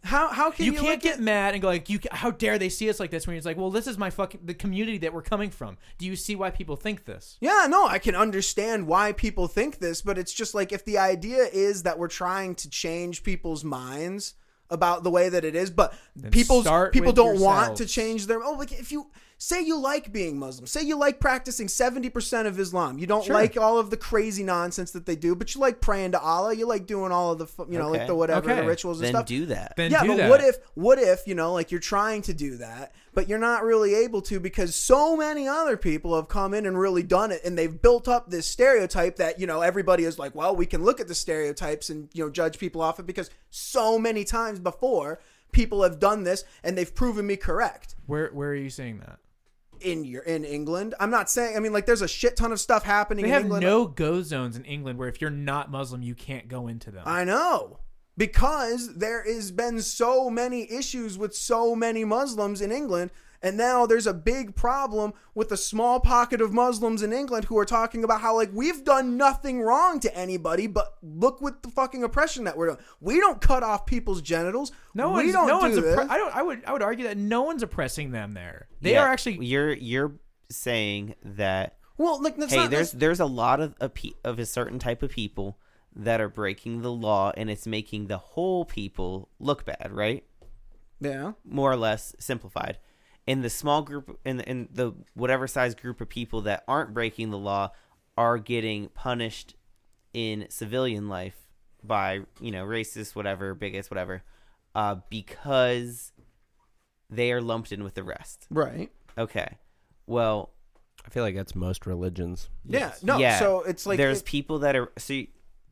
can you can't get mad and go like, how dare they see us like this, when it's like, well, this is the community that we're coming from. Do you see why people think this? Yeah, no, I can understand why people think this, but it's just like, if the idea is that we're trying to change people's minds about the way that it is, but then people don't want yourselves. to change their... Oh, like, if you... Say you like being Muslim. Say you like practicing 70% of Islam. You don't like all of the crazy nonsense that they do, but you like praying to Allah. You like doing all of the, you know, like the whatever, the rituals and stuff. Then do that. What if, you know, like, you're trying to do that, but you're not really able to because so many other people have come in and really done it, and they've built up this stereotype that, you know, everybody is like, well, we can look at the stereotypes and, you know, judge people off it because so many times before people have done this and they've proven me correct. Where are you saying that? In England. I'm not saying, I mean, like, there's a shit ton of stuff happening in England. They have no-go zones in England where if you're not Muslim, you can't go into them. I know. Because there has been so many issues with so many Muslims in England, and now there's a big problem with a small pocket of Muslims in England who are talking about how, like, we've done nothing wrong to anybody, but look what the fucking oppression that we're doing. We don't cut off people's genitals. I would argue that no one's oppressing them there. They are actually... You're saying that... Well, like, there's a lot of a certain type of people that are breaking the law, and it's making the whole people look bad, right? Yeah. More or less simplified. In the small group, in the whatever size group of people that aren't breaking the law are getting punished in civilian life by, you know, racists, whatever, bigots, whatever, because they are lumped in with the rest. Right. Okay. Well, I feel like that's most religions. Yeah. No. Yeah. So it's like, there's people that are... So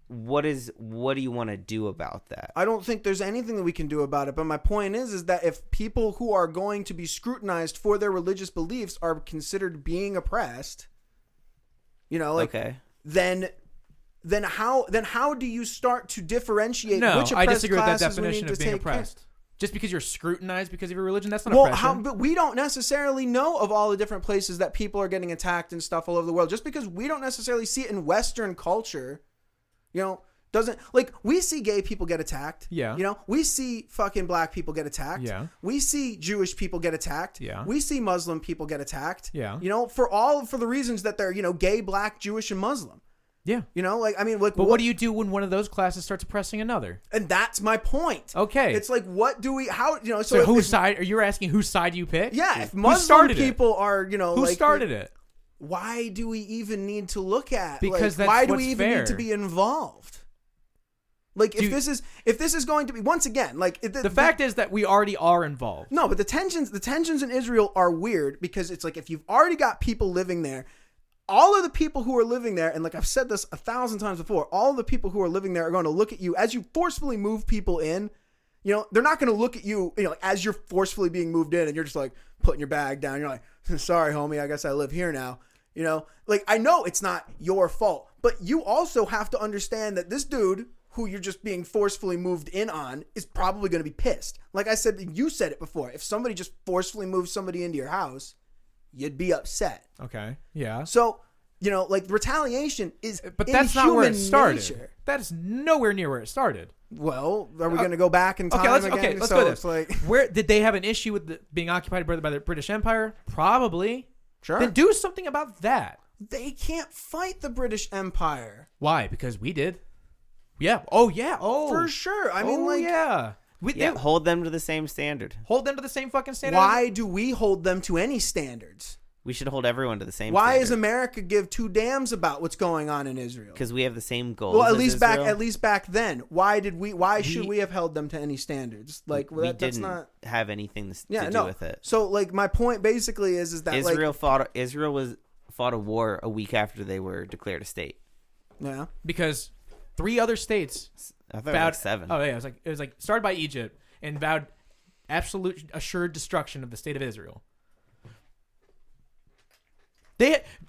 what do you want to do about that? I don't think there's anything that we can do about it. But my point is that if people who are going to be scrutinized for their religious beliefs are considered being oppressed, you know, like, okay, then how do you start to differentiate? No, which I disagree with that classes we definition need of to being take oppressed. care? Just because you're scrutinized because of your religion, that's not oppression. But we don't necessarily know of all the different places that people are getting attacked and stuff all over the world. Just because we don't necessarily see it in Western culture, you know, doesn't, like, we see gay people get attacked. Yeah. You know, we see fucking black people get attacked. Yeah. We see Jewish people get attacked. Yeah. We see Muslim people get attacked. Yeah. You know, for the reasons that they're, you know, gay, black, Jewish, and Muslim. Yeah. You know, like, I mean, like, but what do you do when one of those classes starts oppressing another? And that's my point. Okay. It's like, how, you know, so whose side, are you asking whose side you pick? Yeah. If Muslim people are, you know, who like, started it? Why do we even need to look at? Because like, that's why do what's we even fair. need to be involved? Like if this is going to be, once again, like the fact is that we already are involved. No, but the tensions in Israel are weird because it's like if you've already got people living there, all of the people who are living there, and like I've said this 1,000 times before, all of the people who are living there are going to look at you as you forcefully move people in. You know, they're not going to look at you, you know, as you're forcefully being moved in and you're just like putting your bag down. You're like, sorry, homie, I guess I live here now. You know, like I know it's not your fault, but you also have to understand that this dude who you're just being forcefully moved in on is probably going to be pissed. Like I said, you said it before. If somebody just forcefully moves somebody into your house, you'd be upset. Okay. Yeah. So, you know, like retaliation is but that's not where it started. Nature. That is nowhere near where it started. Well, are we going to go back in time again? Okay, let's so go it's like, where did they have an issue with being occupied by the British Empire? Probably. Sure. Then do something about that. They can't fight the British Empire. Why? Because we did. Yeah. Oh, yeah. Oh, for sure. I mean, yeah. Hold them to the same standard. Hold them to the same fucking standard. Why do we hold them to any standards? We should hold everyone to the same Why standard. does America give two damns about what's going on in Israel? Because we have the same goals. Well, as at least back then. Why should we have held them to any standards? Like we that's didn't not have anything to do with it. So like my point basically is that Israel fought a war a week after they were declared a state. Yeah. Because 3 other states I thought it was like 7. Oh yeah, it was like started by Egypt and vowed absolute assured destruction of the state of Israel.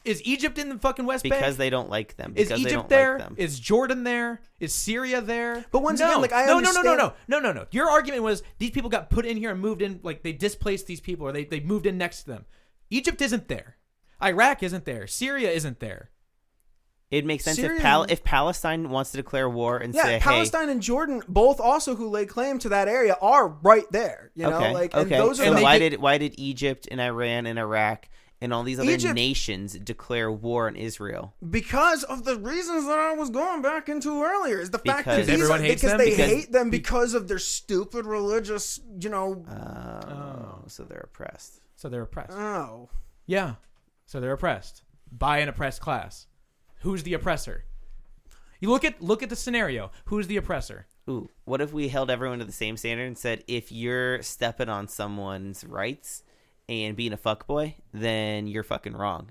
Is Egypt in the fucking West Bank? Because they don't like them. Is Because Egypt they don't there? Like them. Is Jordan there? Is Syria there? But once again, like I understand. No. Your argument was these people got put in here and moved in, like they displaced these people or they moved in next to them. Egypt isn't there. Iraq isn't there. Syria isn't there. It makes sense Syria, if Palestine wants to declare war and say, Palestine and Jordan, both also who lay claim to that area, are right there. You know, like and those are why did Egypt and Iran and Iraq and all these other nations declare war on Israel? Because of the reasons that I was going back into earlier. Is the fact that everyone hates them? They hate them because of their stupid religious, you know. So they're oppressed. Oh. Yeah. So they're oppressed by an oppressed class. Who's the oppressor? You look at the scenario. Who's the oppressor? Ooh, what if we held everyone to the same standard and said, if you're stepping on someone's rights and being a fuckboy, then you're fucking wrong.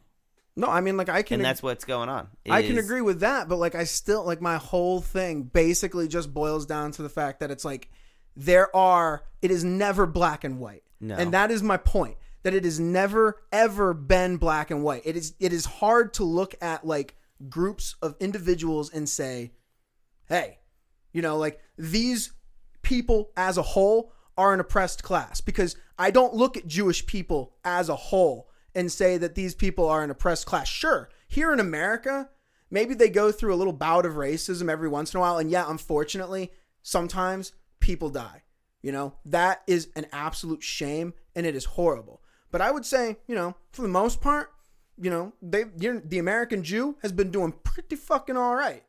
No, I mean, like I can, and that's what's going on. I can agree with that, but like I still like my whole thing basically just boils down to the fact that it's like it is never black and white, and that is my point. That it has never ever been black and white. It is hard to look at like groups of individuals and say, hey, you know, like these people as a whole are an oppressed class, because I don't look at Jewish people as a whole and say that these people are an oppressed class. Sure, here in America, maybe they go through a little bout of racism every once in a while. And yeah, unfortunately, sometimes people die. You know, that is an absolute shame and it is horrible. But I would say, you know, for the most part, you know, the American Jew has been doing pretty fucking all right.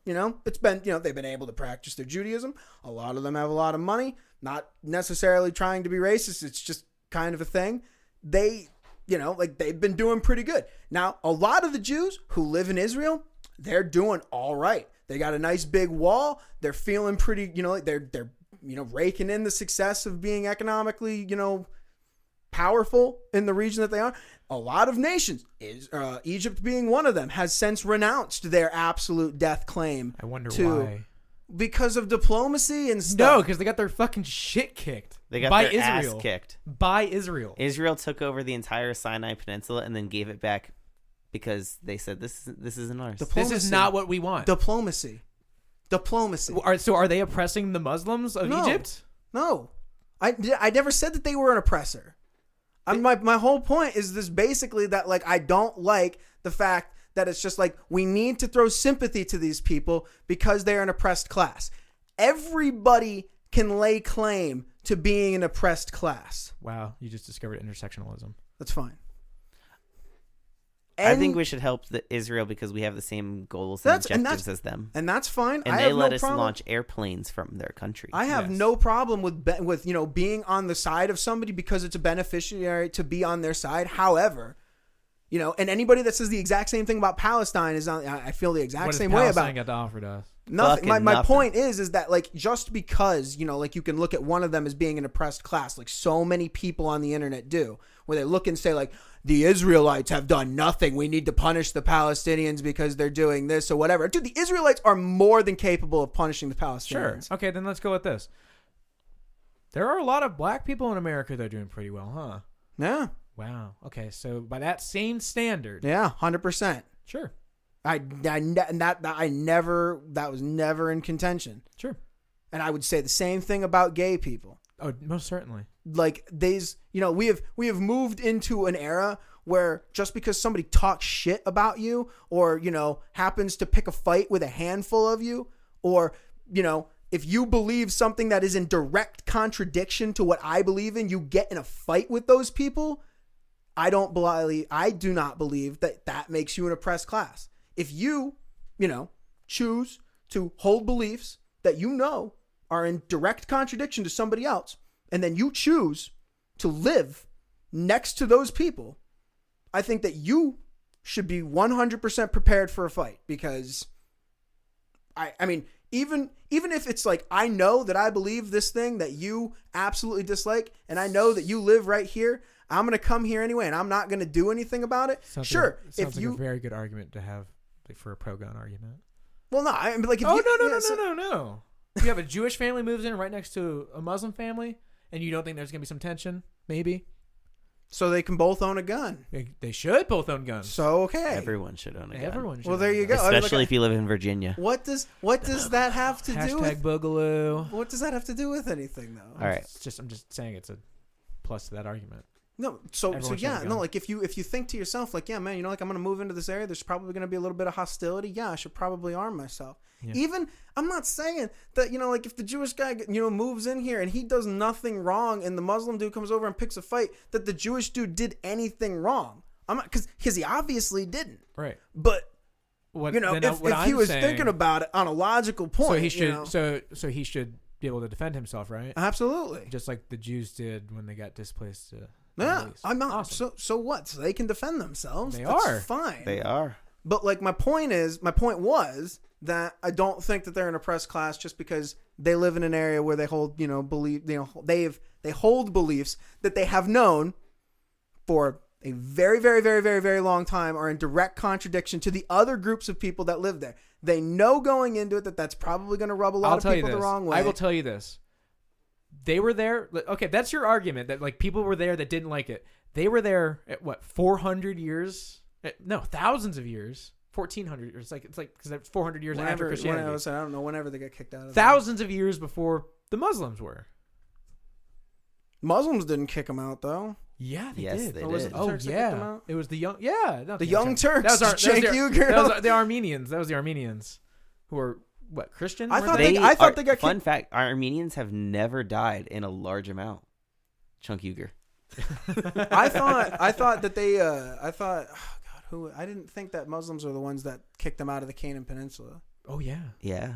You know, it's been, you know, they've been able to practice their Judaism. A lot of them have a lot of money, not necessarily trying to be racist. It's just kind of a thing. They, you know, like they've been doing pretty good. Now, a lot of the Jews who live in Israel, they're doing all right. They got a nice big wall. They're feeling pretty, you know, they're, you know, raking in the success of being economically, you know, powerful in the region that they are. A lot of nations, Egypt being one of them, has since renounced their absolute death claim. I wonder why. Because of diplomacy and stuff. No, because they got their fucking shit kicked. They got by their Israel. ass kicked. By Israel. Israel took over the entire Sinai Peninsula and then gave it back because they said this isn't ours. This is not what we want. Diplomacy. So are they oppressing the Muslims of Egypt? No. I never said that they were an oppressor. My whole point is this basically that like I don't like the fact that it's just like we need to throw sympathy to these people because they're an oppressed class. Everybody can lay claim to being an oppressed class. Wow, you just discovered intersectionalism. That's fine. I think we should help Israel because we have the same goals and objectives as them. And that's fine. And they let us launch airplanes from their country. I have no problem with you know being on the side of somebody because it's a beneficiary to be on their side. However, you know, and anybody that says the exact same thing about Palestine is on. I feel the exact same way about. What has Palestine got to offer to us? Nothing. Fucking My nothing. point is that like just because like you can look at one of them as being an oppressed class, like so many people on the internet do, where they look and say like the Israelites have done nothing. We need to punish the Palestinians because they're doing this or whatever. Dude, the Israelites are more than capable of punishing the Palestinians. Sure. Okay, then let's go with this. There are a lot of black people in America that are doing pretty well, huh? Yeah. Wow. Okay, so by that same standard, Yeah. 100%. sure, That was never in contention. sure. And I would say the same thing about gay people. Oh, most certainly. Like we have moved into an era where just because somebody talks shit about you or happens to pick a fight with a handful of you, or if you believe something that is in direct contradiction to what I believe in, you get in a fight with those people. I do not believe that makes you an oppressed class. If you choose to hold beliefs that are in direct contradiction to somebody else, and then you choose to live next to those people, I think that you should be 100% prepared for a fight, because I mean, even if it's like, I know that I believe this thing that you absolutely dislike, and I know that you live right here, I'm going to come here anyway, and I'm not going to do anything about it. Sounds sure. Sounds like a very good argument to have for a pro-gun argument. Well, no, I mean, like, if No. You have a Jewish family moves in right next to a Muslim family, and you don't think there's going to be some tension, maybe? So they can both own a gun. They should both own guns. So, okay. Everyone should own a gun. Everyone should. Well, there you go. Especially if you live in Virginia. What does that have to do with? Boogaloo. What does that have to do with anything, though? All right. I'm just saying it's a plus to that argument. No, so Everyone should yeah, have a no, gun. like if you think to yourself, like, yeah, man, like I'm gonna move into this area, there's probably gonna be a little bit of hostility. Yeah, I should probably arm myself. Yeah. Even I'm not saying that like if the Jewish guy moves in here and he does nothing wrong, and the Muslim dude comes over and picks a fight, that the Jewish dude did anything wrong. I'm not, because he obviously didn't. Right. But What, if he was thinking about it on a logical point, so he should so he should be able to defend himself, right? Absolutely. Just like the Jews did when they got displaced to Yeah, Middle East. I'm not. Awesome. So what? So they can defend themselves. They That's are. fine. They are. But like my point was that I don't think that they're an oppressed class just because they live in an area where they hold they hold beliefs that they have known for a very, very, very, very, very long time are in direct contradiction to the other groups of people that live there. They know going into it that that's probably going to rub a lot of people the wrong way. I will tell you this. They were there. Okay, that's your argument that like people were there that didn't like it. They were there at what, 400 years? No, thousands of years. 1400 years. It's like because that's 400 years after Christianity. I don't know. Whenever they got kicked out of Thousands of years before the Muslims were. Muslims didn't kick them out though. Yeah, they Yes, did. they Oh, was did. it the Oh, Turks that yeah. kicked them out? It was the young. Yeah, not The Young Turks. That was Cenk Uygur. That was the Armenians. That was the Armenians who were what, Christian? I Were thought they? I thought they got Fun kicked. fact: Armenians have never died in a large amount. Chunk Uygur. I thought that they. I thought. Oh God, who? I didn't think that Muslims are the ones that kicked them out of the Canaan Peninsula. Oh yeah. Yeah.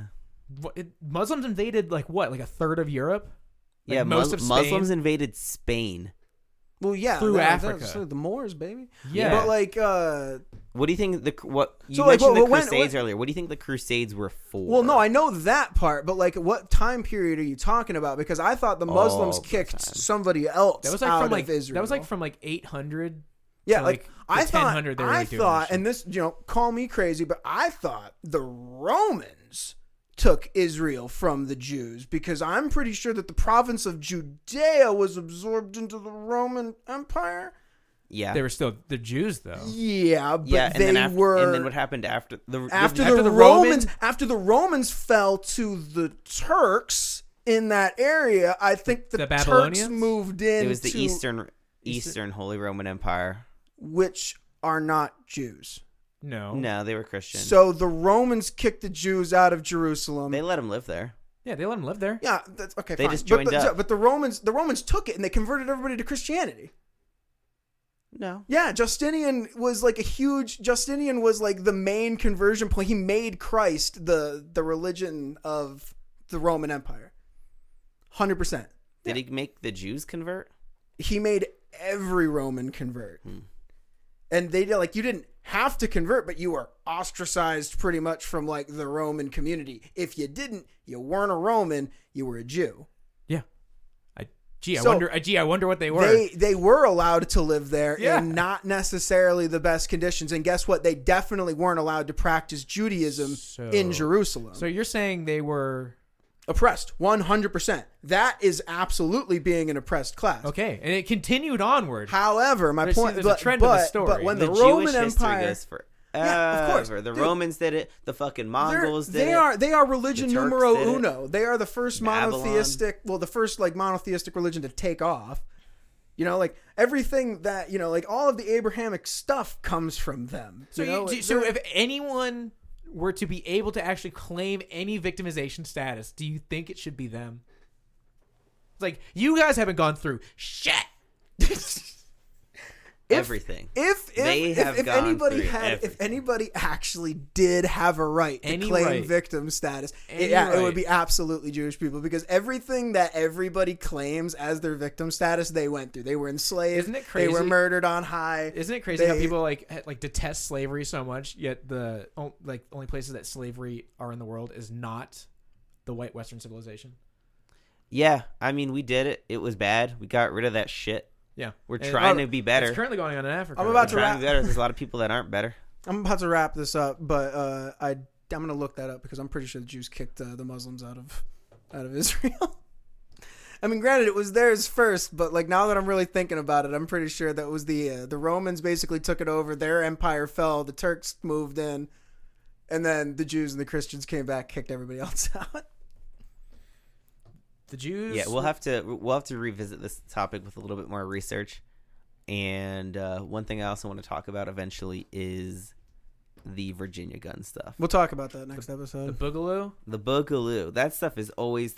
Muslims invaded like what, like a third of Europe? Like Yeah. most of Spain? Muslims invaded Spain. Well, yeah, Through Africa. so the Moors, baby. Yeah. But like, What do you think you So, like, mentioned the when- Crusades earlier? What do you think the Crusades were for? well, no, I know that part, but like, what time period are you talking about? Because I thought the Muslims All the kicked time. somebody else That was like out from like of Israel. that was like from like 800. yeah, to, like the I thought. 1000 they were, like, doing thought, this shit. and this, call me crazy, but I thought the Romans took Israel from the Jews, because I'm pretty sure that the province of Judea was absorbed into the Roman Empire. Yeah. They were still the Jews though. Yeah, but yeah, and they then were. And then what happened after the after after the the Romans, Roman- after the Romans fell to the Turks in that area, I think the The Turks Babylonians? moved in. It was the Eastern Holy Roman Empire. which are not Jews. No. No, they were Christian. So the Romans kicked the Jews out of Jerusalem. They let them live there. Yeah, they let them live there. yeah, that's okay. They fine. just joined up. But the Romans took it and they converted everybody to Christianity. No. Yeah, Justinian was like the main conversion point. He made Christ the religion of the Roman Empire. 100%. Did he make the Jews convert? He made every Roman convert. And they did, like, you didn't have to convert, but you were ostracized pretty much from like the Roman community. If you didn't, you weren't a Roman, you were a Jew. Yeah. I wonder what they were. They were allowed to live there Yeah. in not necessarily the best conditions. And guess what? They definitely weren't allowed to practice Judaism in Jerusalem. So you're saying they were Oppressed, 100%. That is absolutely being an oppressed class. okay, and it continued onward. However, my point, there's a trend to the story. but when the Jewish Roman history Empire, goes forever. Yeah, of course. The Dude, Romans did it. The fucking Mongols did it. They are religion The Turks numero did it. uno. They are the first Babylon. the first like monotheistic religion to take off. You know, like everything that, you know, like all of the Abrahamic stuff comes from them. So, you know? so if anyone were to be able to actually claim any victimization status, do you think it should be them? It's like, you guys haven't gone through shit. Everything. If anybody actually did have a right to claim victim status, it would be absolutely Jewish people, because everything that everybody claims as their victim status, they went through. They were enslaved. Isn't it crazy? They were murdered on high. Isn't it crazy how people like detest slavery so much, yet the only places that slavery are in the world is not the white Western civilization? Yeah, I mean, we did it. It was bad. We got rid of that shit. Yeah, We're trying to be better. It's currently going on in Africa. I'm about We're trying to be better. There's a lot of people that aren't better. I'm about to wrap this up, but I'm going to look that up because I'm pretty sure the Jews kicked the Muslims out of Israel. I mean, granted, it was theirs first, but like now that I'm really thinking about it, I'm pretty sure that was the Romans basically took it over. Their empire fell. The Turks moved in, and then the Jews and the Christians came back, kicked everybody else out. The Jews. Yeah, we'll have to revisit this topic with a little bit more research. And one thing I also want to talk about eventually is the Virginia gun stuff. We'll talk about that next The episode. Boogaloo. The Boogaloo. That stuff is always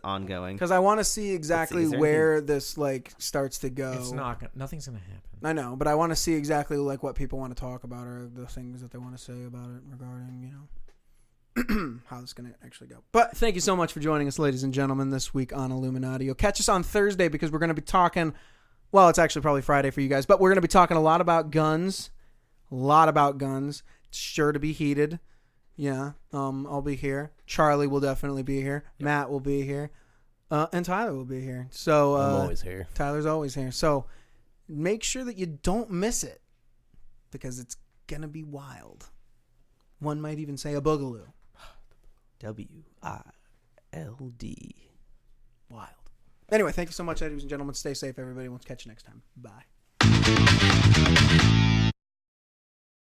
ongoing. Because I want to see exactly where this like starts to go. It's not. Nothing's gonna happen. I know, but I want to see exactly like what people want to talk about or the things that they want to say about it regarding, you know, how it's going to actually go. But thank you so much for joining us, ladies and gentlemen, this week on Illuminatio. Catch us on Thursday because we're going to be talking, well, it's actually probably Friday for you guys, but we're going to be talking a lot about guns. It's sure to be heated. Yeah, I'll be here. Charlie will definitely be here. Yep. Matt will be here. And Tyler will be here. So I'm always here. Tyler's always here. So make sure that you don't miss it because it's going to be wild. One might even say a boogaloo. WILD. Wild. Anyway, thank you so much, ladies and gentlemen. Stay safe, everybody. We'll catch you next time. Bye.